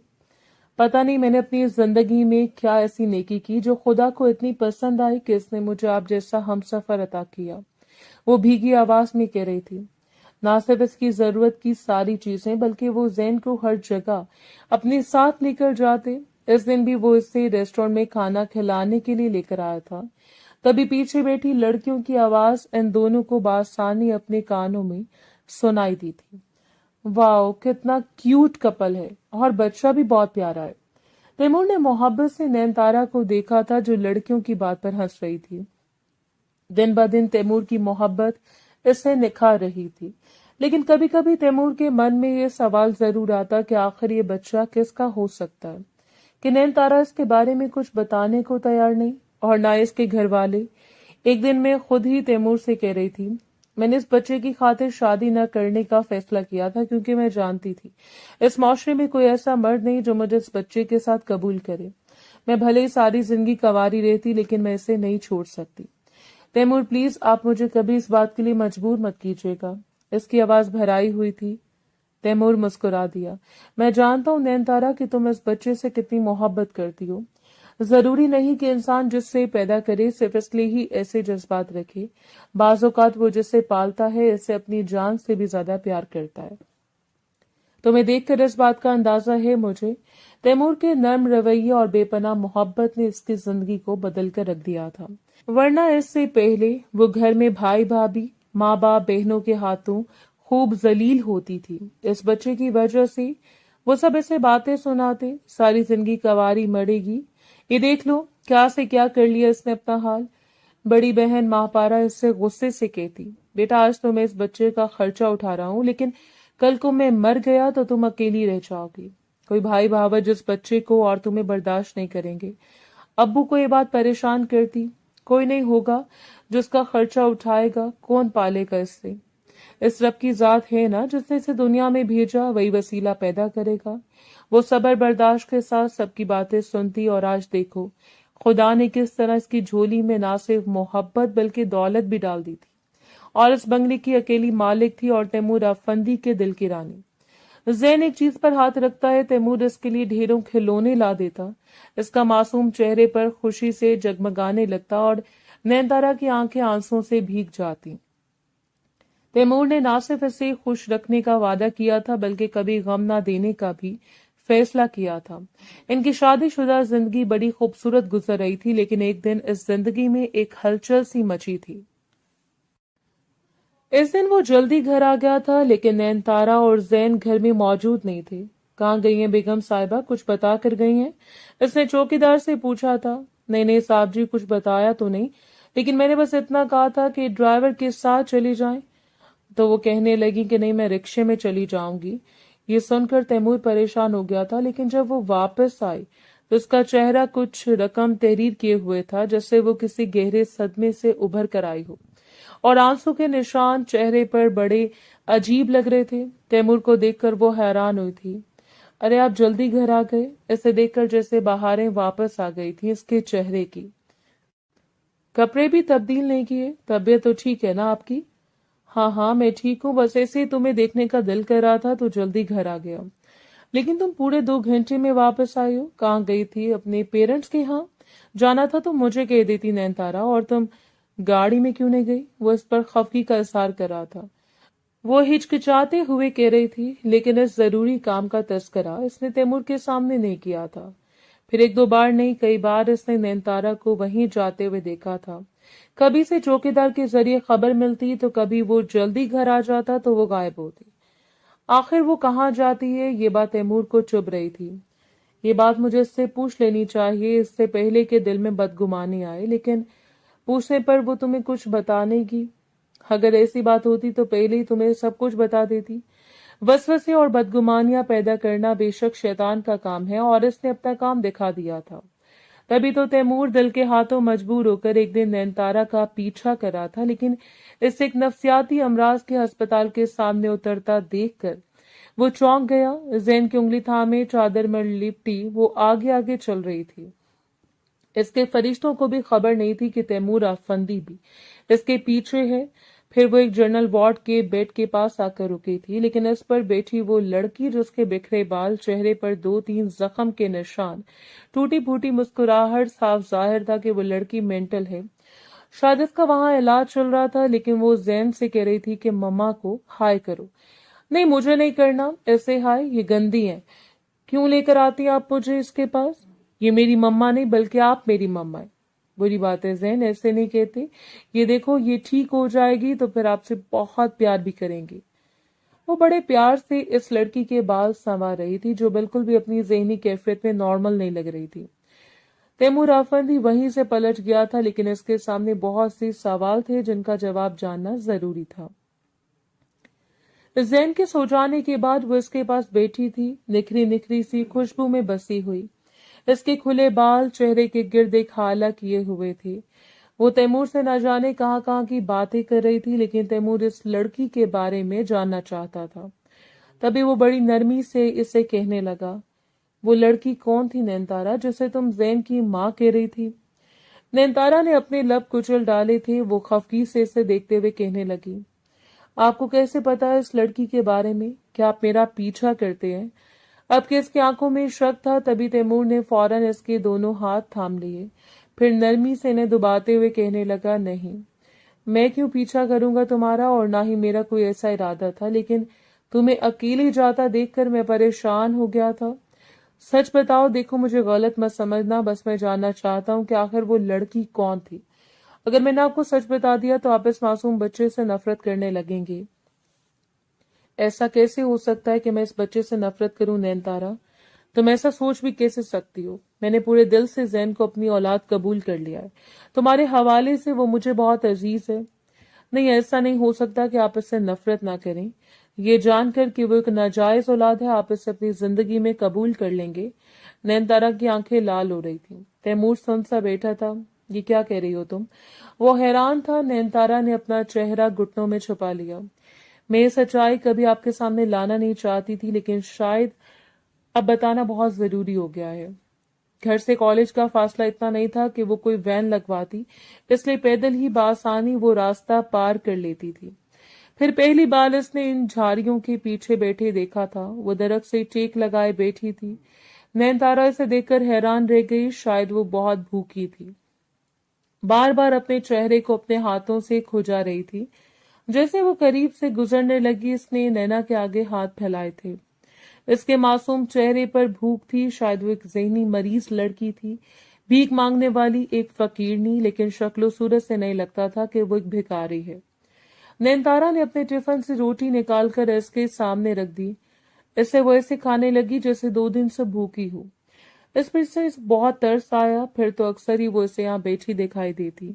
पता नहीं मैंने अपनी जिंदगी में क्या ऐसी नेकी की जो खुदा को इतनी पसंद आई कि इसने मुझे आप जैसा हमसफर अता किया, वो भीगी आवाज में कह रही थी। ना सिर्फ इसकी जरूरत की सारी चीजें बल्कि वो जैन को हर जगह अपने साथ लेकर जाते। इस दिन भी वो इससे रेस्टोरेंट में खाना खिलाने के लिए लेकर आया था। तभी पीछे बैठी लड़कियों की आवाज इन दोनों को बासानी अपने कानों में सुनाई दी थी। वाओ कितना क्यूट कपल है, और बच्चा भी बहुत प्यारा है। तैमूर ने मोहब्बत से नैनतारा को देखा था जो लड़कियों की बात पर हंस रही थी। दिन ब दिन तैमूर की मोहब्बत इससे निखार रही थी, लेकिन कभी कभी तैमूर के मन में ये सवाल जरूर आता कि आखिर ये बच्चा किसका हो सकता है, कि नैनतारा इसके बारे में कुछ बताने को तैयार नहीं, और ना इसके घर वाले। एक दिन मैं खुद ही तैमूर से कह रही थी, मैंने इस बच्चे की खातिर शादी न करने का फैसला किया था, क्योंकि मैं जानती थी इस माशरे में कोई ऐसा मर्द नहीं जो मुझे इस बच्चे के साथ कबूल करे। मैं भले ही सारी जिंदगी कंवारी रहती, लेकिन मैं इसे नहीं छोड़ सकती। तैमूर प्लीज आप मुझे कभी इस बात के लिए मजबूर मत कीजिएगा। इसकी आवाज भराई हुई थी। तैमूर मुस्कुरा दिया। मैं जानता हूँ नैनतारा कि तुम इस बच्चे से कितनी मोहब्बत करती हो। जरूरी नहीं कि इंसान जिससे पैदा करे सिर्फ इसलिए ही ऐसे जज्बात रखे। बाज़ औक़ात वो जिससे पालता है इसे अपनी जान से भी ज्यादा प्यार करता है। तुम्हें देखकर इस बात का अंदाजा है मुझे। तैमूर के नर्म रवैये और बेपनाह मोहब्बत ने इसकी जिंदगी को बदल कर रख दिया था। वरना इससे पहले वो घर में भाई भाभी, माँ बाप, बहनों के हाथों खूब जलील होती थी। इस बच्चे की वजह से वो सब ऐसे बातें सुनाते, सारी जिंदगी कवारी मरेगी, ये देख लो क्या से क्या कर लिया इसने अपना हाल। बड़ी बहन महापारा इससे गुस्से से कहती, बेटा आज तो मैं इस बच्चे का खर्चा उठा रहा हूँ, लेकिन कल को मैं मर गया तो तुम अकेली रह जाओगी। कोई भाई भावत जिस बच्चे को और तुम्हें बर्दाश्त नहीं करेंगे। अब्बू को ये बात परेशान करती, कोई नहीं होगा जिसका खर्चा उठाएगा, कौन पालेगा इससे। इस रब की जात है ना जिसने इसे दुनिया में भेजा, वही वसीला पैदा करेगा। वो सबर बर्दाश्त के साथ सबकी बातें सुनती, और आज देखो खुदा ने किस तरह इसकी झोली में ना सिर्फ मोहब्बत बल्कि दौलत भी डाल दी थी, और इस बंगले की अकेली मालिक थी और तैमूर अफंदी के दिल की रानी। जैन एक चीज पर हाथ रखता है, तैमूर इसके लिए ढेरों खिलौने ला देता। इसका मासूम चेहरे पर खुशी से जगमगाने लगता और नैनतारा की आंखें आंसुओं से भीग जाती। तैमूर ने ना सिर्फ इसे खुश रखने का वादा किया था बल्कि कभी गम ना देने का भी फैसला किया था। इनकी शादीशुदा जिंदगी बड़ी खूबसूरत गुजर रही थी, लेकिन एक दिन इस जिंदगी में एक हलचल सी मची थी। इस दिन वो जल्दी घर आ गया था, लेकिन नैनतारा और जैन घर में मौजूद नहीं थे। कहाँ गई हैं बेगम साहिबा, कुछ बता कर गई हैं? इसने चौकीदार से पूछा था। नहीं नहीं साहब जी, कुछ बताया तो नहीं, लेकिन मैंने बस इतना कहा था कि ड्राइवर के साथ चली जाएं। तो वो कहने लगी कि नहीं मैं रिक्शे में चली जाऊंगी। ये सुनकर तैमूर परेशान हो गया था, लेकिन जब वो वापस आई तो उसका चेहरा कुछ रकम तहरीर किए हुए था, जैसे वो किसी गहरे सदमे से उभर कर आई हो, और आंसू के निशान चेहरे पर बड़े अजीब लग रहे थे। तैमूर को देखकर वो हैरान हुई थी। अरे आप जल्दी घर आ गए? इसे देखकर जैसे बहारें वापस आ गई थी इसके चेहरे की। कपड़े भी तब्दील नहीं किए? तबीयत तो ठीक है ना आपकी? हाँ हाँ मैं ठीक हूँ, बस ऐसे ही तुम्हें देखने का दिल कर रहा था तो जल्दी घर आ गया। लेकिन तुम पूरे 2 घंटे में वापस आई हो, कहाँ गई थी? अपने पेरेंट्स के यहाँ जाना था तो मुझे कह देती नैनतारा, और तुम گاڑی میں کیوں نہیں گئی؟ وہ اس پر خفگی کا اظہار کر رہا تھا۔ وہ ہچکچاتے ہوئے کہہ رہی تھی، لیکن اس ضروری کام کا تذکرہ اس نے تیمور کے سامنے نہیں کیا تھا۔ پھر ایک دو بار نہیں، کئی بار اس نے نینتارا کو وہیں جاتے ہوئے دیکھا تھا۔ کبھی سے چوکیدار کے ذریعے خبر ملتی تو کبھی وہ جلدی گھر آ جاتا تو وہ غائب ہوتی۔ آخر وہ کہاں جاتی ہے، یہ بات تیمور کو چبھ رہی تھی۔ یہ بات مجھے اس سے پوچھ لینی چاہیے، اس سے پہلے کہ دل میں بدگمانی آئے، لیکن پوچھنے پر وہ تمہیں کچھ بتانے گی۔ اگر ایسی بات ہوتی تو پہلے ہی تمہیں سب کچھ بتا دیتی۔ وسوسے اور بدگمانیاں پیدا کرنا بے شک شیطان کا کام ہے، اور اس نے اپنا کام دکھا دیا تھا۔ تبھی تو تیمور دل کے ہاتھوں مجبور ہو کر ایک دن نینتارا کا پیچھا کر رہا تھا، لیکن اسے ایک نفسیاتی امراض کے ہسپتال کے سامنے اترتا دیکھ کر وہ چونک گیا۔ زین کی انگلی تھامے چادر میں لپٹی وہ آگے آگے چل رہی تھی۔ اس کے فرشتوں کو بھی خبر نہیں تھی کہ تیمور افندی بھی اس کے پیچھے ہے۔ پھر وہ ایک جنرل وارڈ کے بیڈ کے پاس آ کر رکی تھی، لیکن اس پر بیٹھی وہ لڑکی جس کے بکھرے بال، چہرے پر 2-3 زخم کے نشان، ٹوٹی پھوٹی مسکراہٹ، صاف ظاہر تھا کہ وہ لڑکی مینٹل ہے۔ شاید اس کا وہاں علاج چل رہا تھا، لیکن وہ زین سے کہہ رہی تھی کہ مما کو ہائے کرو۔ نہیں، مجھے نہیں کرنا ایسے ہائے، یہ گندی ہیں۔ کیوں لے کر آتی ہیں آپ مجھے اس کے پاس؟ یہ میری مما نہیں بلکہ آپ میری مما ہیں۔ بری بات ہے زین، ایسے نہیں کہتے۔ یہ دیکھو، یہ ٹھیک ہو جائے گی تو پھر آپ سے بہت پیار بھی کریں گے۔ وہ بڑے پیار سے اس لڑکی کے بال سنوار رہی تھی جو بالکل بھی اپنی ذہنی کیفیت میں نارمل نہیں لگ رہی تھی۔ تیمور افندی وہیں سے پلٹ گیا تھا، لیکن اس کے سامنے بہت سے سوال تھے جن کا جواب جاننا ضروری تھا۔ زین کے سو جانے کے بعد وہ اس کے پاس بیٹھی تھی، نکھری نکھری سی خوشبو میں بسی ہوئی۔ اس کے کھلے بال چہرے کے گرد ایک حالہ کیے ہوئے تھے۔ وہ تیمور سے نہ جانے کہاں کہاں کی باتیں کر رہی تھی، لیکن تیمور اس لڑکی کے بارے میں جاننا چاہتا تھا۔ تبھی وہ بڑی نرمی سے اسے کہنے لگا، وہ لڑکی کون تھی نینتارا جسے تم زین کی ماں کہہ رہی تھی؟ نینتارا نے اپنے لب کچل ڈالے تھے، وہ خفگی سے اسے دیکھتے ہوئے کہنے لگی، آپ کو کیسے پتا ہے اس لڑکی کے بارے میں؟ کیا آپ میرا پیچھا کرتے ہیں؟ اب کہ اس کی آنکھوں میں شک تھا، تبھی تیمور نے فوراً اس کے دونوں ہاتھ تھام لیے، پھر نرمی سے انہیں دباتے ہوئے کہنے لگا، نہیں، میں کیوں پیچھا کروں گا تمہارا، اور نہ ہی میرا کوئی ایسا ارادہ تھا، لیکن تمہیں اکیلے جاتا دیکھ کر میں پریشان ہو گیا تھا۔ سچ بتاؤ، دیکھو مجھے غلط مت سمجھنا، بس میں جاننا چاہتا ہوں کہ آخر وہ لڑکی کون تھی۔ اگر میں نے آپ کو سچ بتا دیا تو آپ اس معصوم بچے سے نفرت کرنے لگیں گے۔ ایسا کیسے ہو سکتا ہے کہ میں اس بچے سے نفرت کروں نینتارا؟ تم ایسا سوچ بھی کیسے سکتی ہو؟ میں نے پورے دل سے زین کو اپنی اولاد قبول کر لیا ہے، تمہارے حوالے سے وہ مجھے بہت عزیز ہے۔ نہیں، ایسا نہیں ہو سکتا کہ آپ اس سے نفرت نہ کریں۔ یہ جان کر کہ وہ ایک ناجائز اولاد ہے آپ اسے اپنی زندگی میں قبول کر لیں گے۔ نینتارا کی آنکھیں لال ہو رہی تھیں۔ تیمور سن سا بیٹھا تھا۔ یہ کیا کہہ رہی ہو تم؟ وہ حیران تھا۔ نینتارا نے اپنا چہرہ گھٹنوں میں چھپا لیا۔ میں یہ سچائی کبھی آپ کے سامنے لانا نہیں چاہتی تھی، لیکن شاید اب بتانا بہت ضروری ہو گیا ہے۔ گھر سے کالج کا فاصلہ اتنا نہیں تھا کہ وہ کوئی وین لگواتی، اس لیے پیدل ہی بآسانی وہ راستہ پار کر لیتی تھی۔ پھر پہلی بار اس نے ان جھاڑیوں کے پیچھے بیٹھے دیکھا تھا، وہ درخت سے ٹیک لگائے بیٹھی تھی۔ نینتارا اسے دیکھ کر حیران رہ گئی، شاید وہ بہت بھوکی تھی۔ بار بار اپنے چہرے کو اپنے ہاتھوں سے کھجا رہی تھی۔ جیسے وہ قریب سے گزرنے لگی، اس نے نینا کے آگے ہاتھ پھیلائے تھے۔ اس کے معصوم چہرے پر بھوک تھی، شاید وہ ایک ذہنی مریض لڑکی تھی، بھیک مانگنے والی ایک فقیرنی، لیکن شکل و صورت سے نہیں لگتا تھا کہ وہ ایک بھکاری ہے۔ نینتارا نے اپنے ٹفن سے روٹی نکال کر اس کے سامنے رکھ دی۔ اسے وہ ایسے کھانے لگی جیسے 2 دن سے بھوکی ہو۔ اس پر سے بہت ترس آیا، پھر تو اکثر ہی وہ اسے یہاں بیٹھی دکھائی دیتی،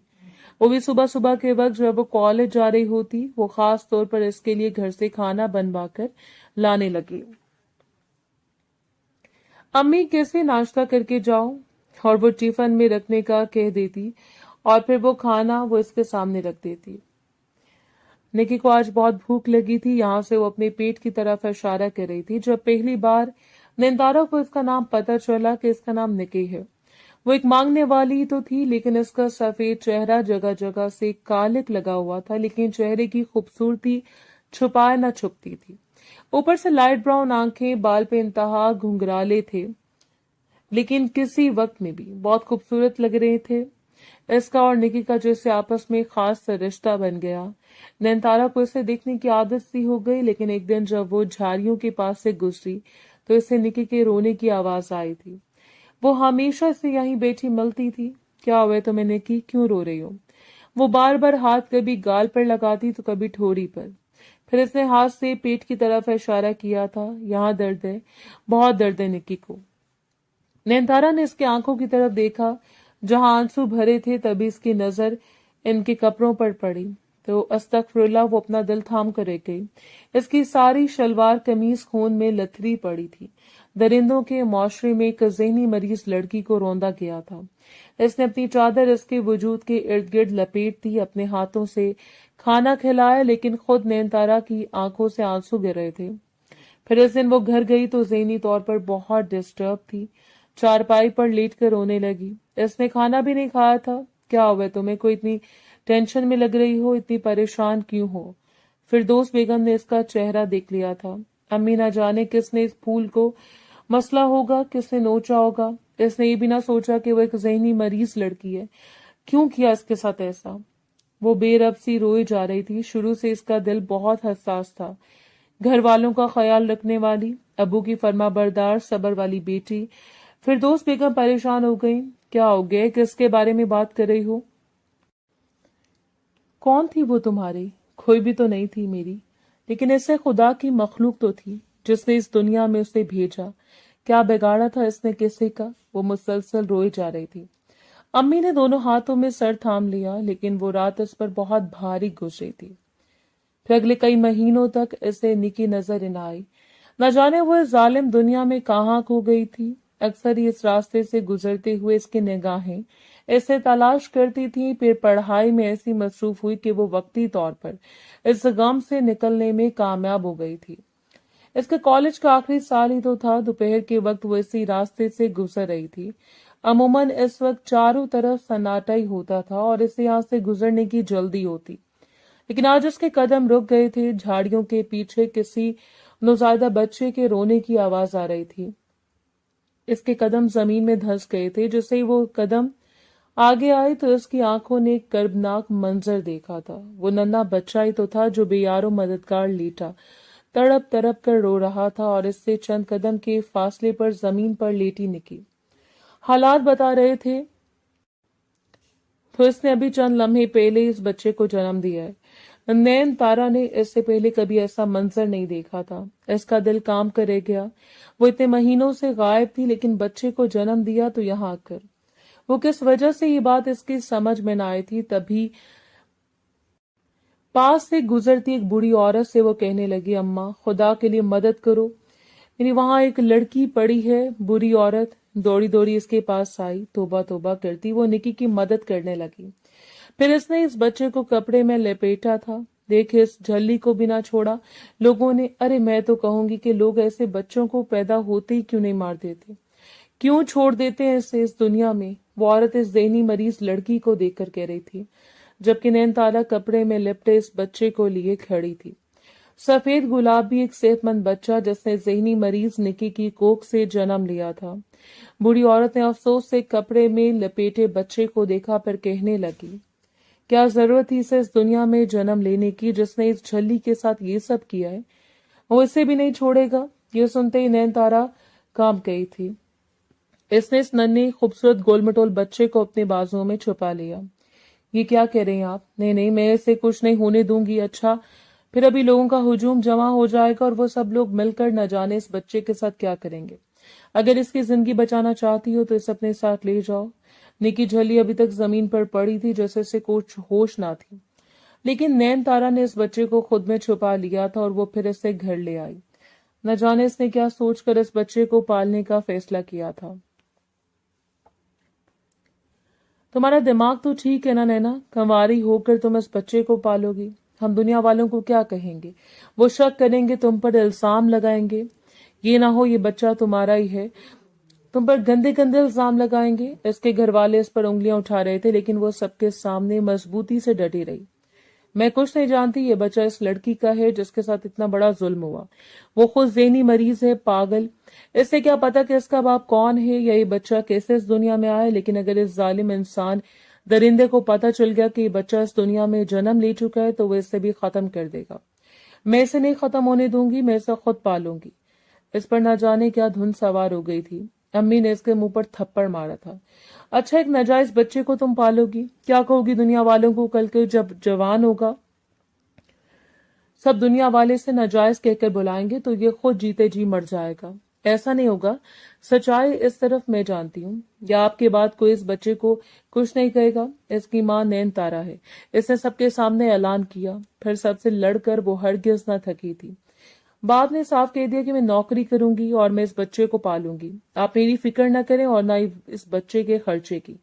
وہ بھی صبح صبح کے وقت جب وہ کالج جا رہی ہوتی۔ وہ خاص طور پر اس کے لیے گھر سے کھانا بنوا کر لانے لگی۔ امی کیسے ناشتہ کر کے جاؤ، اور وہ ٹفن میں رکھنے کا کہہ دیتی، اور پھر وہ کھانا وہ اس کے سامنے رکھ دیتی۔ نکی کو آج بہت بھوک لگی تھی، یہاں سے وہ اپنے پیٹ کی طرف اشارہ کر رہی تھی۔ جب پہلی بار نینتارا کو اس کا نام پتہ چلا کہ اس کا نام نکی ہے، وہ ایک مانگنے والی تو تھی، لیکن اس کا سفید چہرہ جگہ جگہ سے کالک لگا ہوا تھا، لیکن چہرے کی خوبصورتی چھپائے نہ چھپتی تھی۔ اوپر سے لائٹ براؤن آنکھیں، بال پہ انتہا گھنگرالے تھے، لیکن کسی وقت میں بھی بہت خوبصورت لگ رہے تھے۔ اس کا اور نکی کا جیسے آپس میں خاص سا رشتہ بن گیا۔ نینتارا کو اسے دیکھنے کی عادت سی ہو گئی، لیکن ایک دن جب وہ جھاڑیوں کے پاس سے گزری تو اسے نکی کے رونے کی آواز آئی تھی۔ وہ ہمیشہ سے یہیں بیٹھی ملتی تھی۔ کیا ہوئے تمہیں نکی، کیوں رو رہی ہو؟ وہ بار بار ہاتھ کبھی گال پر لگاتی تو کبھی ٹھوڑی پر، پھر اس نے ہاتھ سے پیٹ کی طرف اشارہ کیا تھا۔ یہاں درد ہے، بہت درد ہے نکی کو۔ نینتارا نے اس کی آنکھوں کی طرف دیکھا جہاں آنسو بھرے تھے، تبھی اس کی نظر ان کے کپڑوں پر پڑی تو استغفر اللہ، وہ اپنا دل تھام کر رہ گئی۔ اس کی ساری شلوار قمیض خون میں لتھڑی پڑی تھی۔ درندوں کے معاشرے میں ایک ذہنی مریض لڑکی کو روندا گیا تھا۔ اس نے اپنی چادر اس کے وجود کے ارد گرد لپیٹ دی، اپنے ہاتھوں سے کھانا کھلایا، لیکن خود نینتارا کی آنکھوں سے آنسو گر رہے تھے۔ پھر اس دن وہ گھر گئی تو ذہنی طور پر بہت ڈسٹرب تھی، چارپائی پر لیٹ کر رونے لگی۔ اس نے کھانا بھی نہیں کھایا تھا۔ کیا ہوا تمہیں، کوئی اتنی ٹینشن میں لگ رہی ہو، اتنی پریشان کیوں ہو؟ فردوس بیگم نے اس کا چہرہ دیکھ لیا تھا۔ امی نہ جانے کس نے اس پھول کو مسئلہ ہوگا، کس نے نوچا ہوگا۔ اس نے یہ بھی نہ سوچا کہ وہ ایک ذہنی مریض لڑکی ہے، کیوں کیا اس کے ساتھ ایسا؟ وہ بے رب سی روئی جا رہی تھی۔ شروع سے اس کا دل بہت حساس تھا، گھر والوں کا خیال رکھنے والی، ابو کی فرما بردار صبر والی بیٹی۔ فردوس بیگم پریشان ہو گئی۔ کیا ہو گئے، کس کے بارے میں بات کر رہی ہو؟ کون تھی وہ تمہاری؟ کوئی بھی تو نہیں تھی میری، لیکن اسے خدا کی مخلوق تو تھی جس نے اس دنیا میں اسے بھیجا۔ کیا بگاڑا تھا اس نے کسی کا؟ وہ مسلسل روئی جا رہی تھی۔ امی نے دونوں ہاتھوں میں سر تھام لیا، لیکن وہ رات اس پر بہت بھاری گزری تھی۔ پھر اگلے کئی مہینوں تک اسے نکی نظر نہ آئی۔ نہ جانے وہ اس ظالم دنیا میں کہاں کھو گئی تھی۔ اکثر ہی اس راستے سے گزرتے ہوئے اس کی نگاہیں اسے تلاش کرتی تھیں۔ پھر پڑھائی میں ایسی مصروف ہوئی کہ وہ وقتی طور پر اس غم سے نکلنے میں کامیاب ہو گئی تھی۔ اس کے کالج کا آخری سال ہی تو تھا۔ دوپہر کے وقت وہ اسی راستے سے گزر رہی تھی۔ عموماً اس وقت چاروں طرف سناٹا ہی ہوتا تھا اور اسے یہاں سے گزرنے کی جلدی ہوتی، لیکن آج اس کے قدم رک گئے تھے۔ جھاڑیوں کے پیچھے کسی نوزائیدہ بچے کے رونے کی آواز آ رہی تھی۔ اس کے قدم زمین میں دھنس گئے تھے۔ جسے وہ قدم آگے آئی تو اس کی آنکھوں نے ایک کربناک منظر دیکھا تھا۔ وہ ننھا بچہ ہی تو تھا جو بے یار و مددگار لیٹا تڑپ تڑپ کر رو رہا تھا، اور اس سے چند قدم کے فاصلے پر زمین پر لیٹی نکی حالات بتا رہے تھے تو اس نے ابھی چند لمحے پہلے اس بچے کو جنم دیا ہے۔ نین تارا نے اس سے پہلے کبھی ایسا منظر نہیں دیکھا تھا۔ اس کا دل کام کر رہ گیا۔ وہ اتنے مہینوں سے غائب تھی، لیکن بچے کو جنم دیا تو یہاں آ کر۔ وہ کس وجہ سے یہ بات اس کی سمجھ میں نہ آئی تھی۔ تبھی پاس سے گزرتی ایک بوڑھی عورت سے وہ کہنے لگی، اماں خدا کے لیے مدد کرو، میری وہاں ایک لڑکی پڑی ہے۔ بری عورت دوڑی دوڑی اس کے پاس آئی۔ توبہ توبہ کرتی وہ نکی کی مدد کرنے لگی۔ پھر اس نے اس بچے کو کپڑے میں لپیٹا تھا۔ دیکھ، اس جھلی کو بھی نہ چھوڑا۔ لوگوں نے، ارے میں تو کہوں گی کہ لوگ ایسے بچوں کو پیدا ہوتے ہی کیوں نہیں مار دیتے، کیوں چھوڑ دیتے ہیں اسے اس دنیا میں؟ وہ عورت اس ذہنی مریض لڑکی کو دیکھ کر کہہ رہی تھی، جبکہ نین تارا کپڑے میں لپٹے اس بچے کو لیے کھڑی تھی۔ سفید گلابی ایک صحت مند بچہ جس نے ذہنی مریض نکی کی کوکھ سے جنم لیا تھا۔ بوڑھی عورت نے افسوس سے کپڑے میں لپیٹے بچے کو دیکھا، پر کہنے لگی، کیا ضرورت تھی اسے اس دنیا میں جنم لینے کی جس نے اس جھلی کے ساتھ یہ سب کیا ہے؟ وہ اسے بھی نہیں چھوڑے گا۔ یہ سنتے ہی نین تارا کانپ گئی تھی۔ اس نے اس ننھے خوبصورت گول مٹول بچے کو اپنے بازوؤں میں چھپا لیا۔ یہ کیا کہہ رہے ہیں آپ؟ نہیں نہیں، میں اسے کچھ نہیں ہونے دوں گی۔ اچھا، پھر ابھی لوگوں کا ہجوم جمع ہو جائے گا اور وہ سب لوگ مل کر نہ جانے اس بچے کے ساتھ کیا کریں گے۔ اگر اس کی زندگی بچانا چاہتی ہو تو اسے اپنے ساتھ لے جاؤ۔ نکی جھلی ابھی تک زمین پر پڑی تھی جیسے اسے کچھ ہوش نہ تھی، لیکن نین تارا نے اس بچے کو خود میں چھپا لیا تھا اور وہ پھر اسے گھر لے آئی۔ نہ جانے اس نے کیا سوچ کر اس بچے کو پالنے کا فیصلہ کیا تھا۔ تمہارا دماغ تو ٹھیک ہے نا نینا؟ کنواری ہو کر تم اس بچے کو پالو گی؟ ہم دنیا والوں کو کیا کہیں گے؟ وہ شک کریں گے، تم پر الزام لگائیں گے۔ یہ نہ ہو یہ بچہ تمہارا ہی ہے، تم پر گندے گندے الزام لگائیں گے۔ اس کے گھر والے اس پر انگلیاں اٹھا رہے تھے، لیکن وہ سب کے سامنے مضبوطی سے ڈٹی رہی۔ میں کچھ نہیں جانتی، یہ بچہ اس لڑکی کا ہے جس کے ساتھ اتنا بڑا ظلم ہوا۔ وہ خود ذہنی مریض ہے، پاگل۔ اس سے کیا پتا کہ اس کا باپ کون ہے یا یہ بچہ کیسے اس دنیا میں آیا، لیکن اگر اس ظالم انسان درندے کو پتہ چل گیا کہ یہ بچہ اس دنیا میں جنم لے چکا ہے تو وہ اسے بھی ختم کر دے گا۔ میں اسے نہیں ختم ہونے دوں گی، میں اسے خود پالوں گی۔ اس پر نہ جانے کیا دھن سوار ہو گئی تھی۔ امی نے اس کے منہ پر تھپڑ مارا تھا۔ اچھا، ایک ناجائز بچے کو تم پالو گی؟ کیا کہو گی دنیا والوں کو کل کے جب جوان ہوگا؟ سب دنیا والے سے ناجائز کہہ کر بلائیں گے تو یہ خود جیتے جی مر جائے گا۔ ایسا نہیں ہوگا، سچائی اس طرف میں جانتی ہوں۔ یا آپ کے بعد کوئی اس بچے کو کچھ نہیں کہے گا؟ اس کی ماں نین تارا ہے، اس نے سب کے سامنے اعلان کیا، پھر سب سے لڑ کر وہ ہرگز نہ تھکی تھی۔ باپ نے صاف کہہ دیا کہ میں نوکری کروں گی اور میں اس بچے کو پالوں گی، آپ میری فکر نہ کریں اور نہ ہی اس بچے کے خرچے کی۔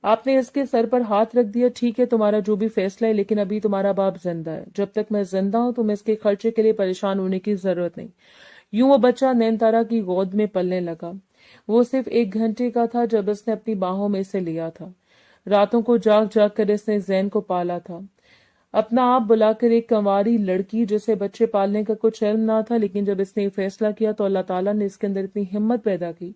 آپ نے اس کے سر پر ہاتھ رکھ دیا۔ ٹھیک ہے، تمہارا جو بھی فیصلہ ہے، لیکن ابھی تمہارا باپ زندہ ہے، جب تک میں زندہ ہوں تمہیں اس کے خرچے کے لیے پریشان ہونے کی ضرورت نہیں۔ یوں وہ بچہ نین تارا کی گود میں پلنے لگا۔ وہ صرف 1 گھنٹے کا تھا جب اس نے اپنی باہوں میں سے لیا تھا۔ راتوں کو جاگ جاگ کر اس نے زین کو پالا تھا، اپنا آپ بلا کر ایک کنواری لڑکی جسے بچے پالنے کا کچھ علم نہ تھا، لیکن جب اس نے یہ فیصلہ کیا تو اللہ تعالیٰ نے اس کے اندر اتنی ہمت پیدا کی۔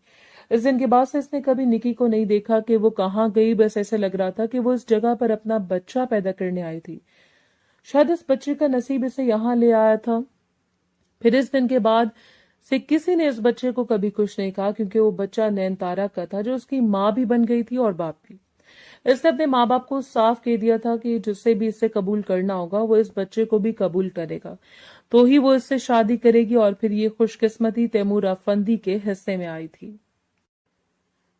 اس دن کے بعد سے اس نے کبھی نکی کو نہیں دیکھا کہ وہ کہاں گئی، بس ایسے لگ رہا تھا کہ وہ اس جگہ پر اپنا بچہ پیدا کرنے آئی تھی۔ شاید اس بچے کا نصیب اسے یہاں لے آیا تھا۔ پھر اس دن کے بعد سے کسی نے اس بچے کو کبھی کچھ نہیں کہا، کیونکہ وہ بچہ نین تارا کا تھا جو اس کی ماں بھی بن گئی تھی اور باپ بھی۔ اس نے اپنے ماں باپ کو صاف کہہ دیا تھا کہ جسے بھی اسے قبول کرنا ہوگا وہ اس بچے کو بھی قبول کرے گا، تو ہی وہ اس سے شادی کرے گی، اور پھر یہ خوش قسمتی تیمور افندی کے حصے میں آئی تھی۔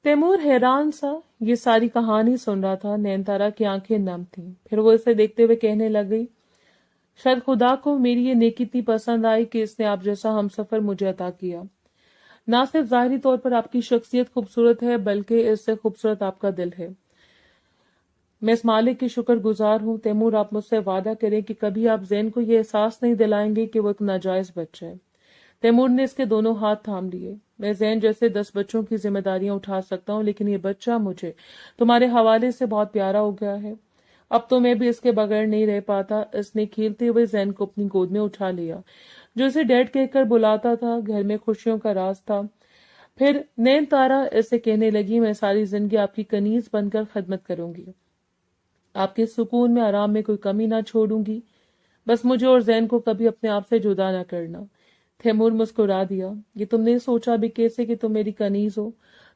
تیمور حیران سا یہ ساری کہانی سن رہا تھا۔ نین تارا کی آنکھیں نم تھیں، پھر وہ اسے دیکھتے ہوئے کہنے لگی، شاید خدا کو میری یہ نیکی اتنی پسند آئی کہ اس نے آپ جیسا ہم سفر مجھے عطا کیا۔ نہ صرف ظاہری طور پر آپ کی شخصیت خوبصورت ہے، بلکہ اس سے خوبصورت آپ کا دل ہے۔ میں اس مالک کی شکر گزار ہوں۔ تیمور، آپ مجھ سے وعدہ کریں کہ کبھی آپ زین کو یہ احساس نہیں دلائیں گے کہ وہ ایک ناجائز بچہ ہے۔ تیمور نے اس کے دونوں ہاتھ تھام لیے۔ میں زین جیسے 10 بچوں کی ذمہ داریاں اٹھا سکتا ہوں، لیکن یہ بچہ مجھے تمہارے حوالے سے بہت پیارا ہو گیا ہے، اب تو میں بھی اس کے بغیر نہیں رہ پاتا۔ اس نے کھیلتے ہوئے زین کو اپنی گود میں اٹھا لیا، جو اسے ڈیڈ کہہ کر بلاتا تھا۔ گھر میں خوشیوں کا راز تھا۔ پھر نین تارا اسے کہنے لگی، میں ساری زندگی آپ کی کنیز بن کر خدمت کروں گی، آپ کے سکون میں آرام میں کوئی کمی نہ چھوڑوں گی، بس مجھے اور زین کو کبھی اپنے آپ سے جدا نہ کرنا۔ تیمور مسکرا دیا، یہ تم نے سوچا بھی کیسے کہ تم میری کنیز ہو؟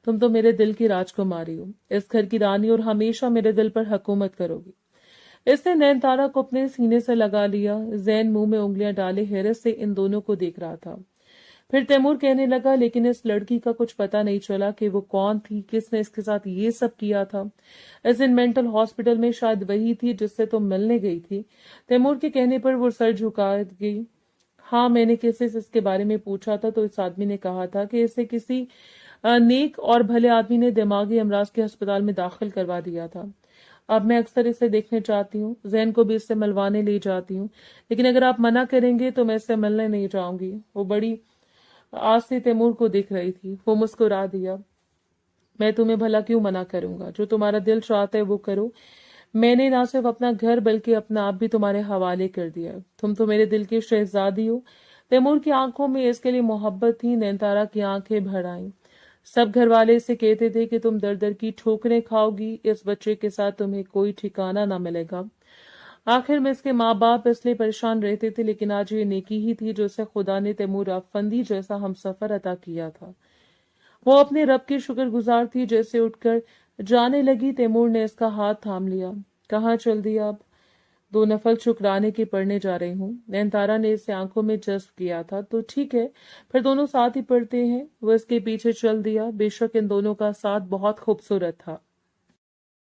تم تو میرے دل کی راجکماری ہو، اس گھر کی رانی، اور ہمیشہ میرے دل پر حکومت کرو گی۔ اس نے نین تارا کو اپنے سینے سے لگا لیا۔ زین منہ میں انگلیاں ڈالے حیرت سے ان دونوں کو دیکھ رہا تھا۔ پھر تیمور کہنے لگا، لیکن اس لڑکی کا کچھ پتہ نہیں چلا کہ وہ کون تھی، کس نے اس کے ساتھ یہ سب کیا تھا۔ اس دن مینٹل ہاسپٹل میں شاید وہی تھی جس سے تم ملنے گئی تھی۔ تیمور کے کہنے پر وہ سر جھکا گئی۔ ہاں، میں نے کسی سے اس کے بارے میں پوچھا تھا تو اس آدمی نے کہا تھا کہ اسے کسی نیک اور بھلے آدمی نے دماغی امراض کے ہسپتال میں داخل کروا دیا تھا۔ اب میں اکثر اسے دیکھنے چاہتی ہوں، زین کو بھی اس سے ملوانے لے جاتی ہوں، لیکن اگر آپ منع کریں گے تو میں اس سے ملنے نہیں جاؤں گی۔ وہ بڑی آس سے تیمور کو دیکھ رہی تھی۔ وہ مسکرا دیا، میں تمہیں بھلا کیوں منع کروں گا؟ جو تمہارا دل چاہتا ہے وہ کرو۔ میں نے نہ صرف اپنا گھر بلکہ اپنا آپ بھی تمہارے حوالے کر دیا۔ تم تو میرے دل کی شہزادی ہو۔ تیمور کی آنکھوں میں اس کے لیے محبت تھی۔ نین تارا کی آنکھیں بھر آئیں۔ سب گھر والے اسے کہتے تھے کہ تم در در کی ٹھوکریں کھاؤ گی، اس بچے کے ساتھ تمہیں کوئی ٹھکانہ نہ ملے گا۔ آخر میں اس کے ماں باپ اس لیے پریشان رہتے تھے، لیکن آج یہ نیکی ہی تھی جو اسے خدا نے تیمور افندی جیسا ہم سفر عطا کیا تھا۔ وہ اپنے رب کی شکر گزار تھی۔ جیسے اٹھ کر جانے لگی، تیمور نے اس کا ہاتھ تھام لیا۔ کہاں چل دیا؟ اب 2 نفل شکرانے کے پڑھنے جا رہی ہوں۔ نین تارا نے اسے آنکھوں میں جذب کیا تھا، تو ٹھیک ہے، پھر دونوں ساتھ ہی پڑھتے ہیں۔ وہ اس کے پیچھے چل دیا۔ بے شک ان دونوں کا ساتھ بہت خوبصورت تھا۔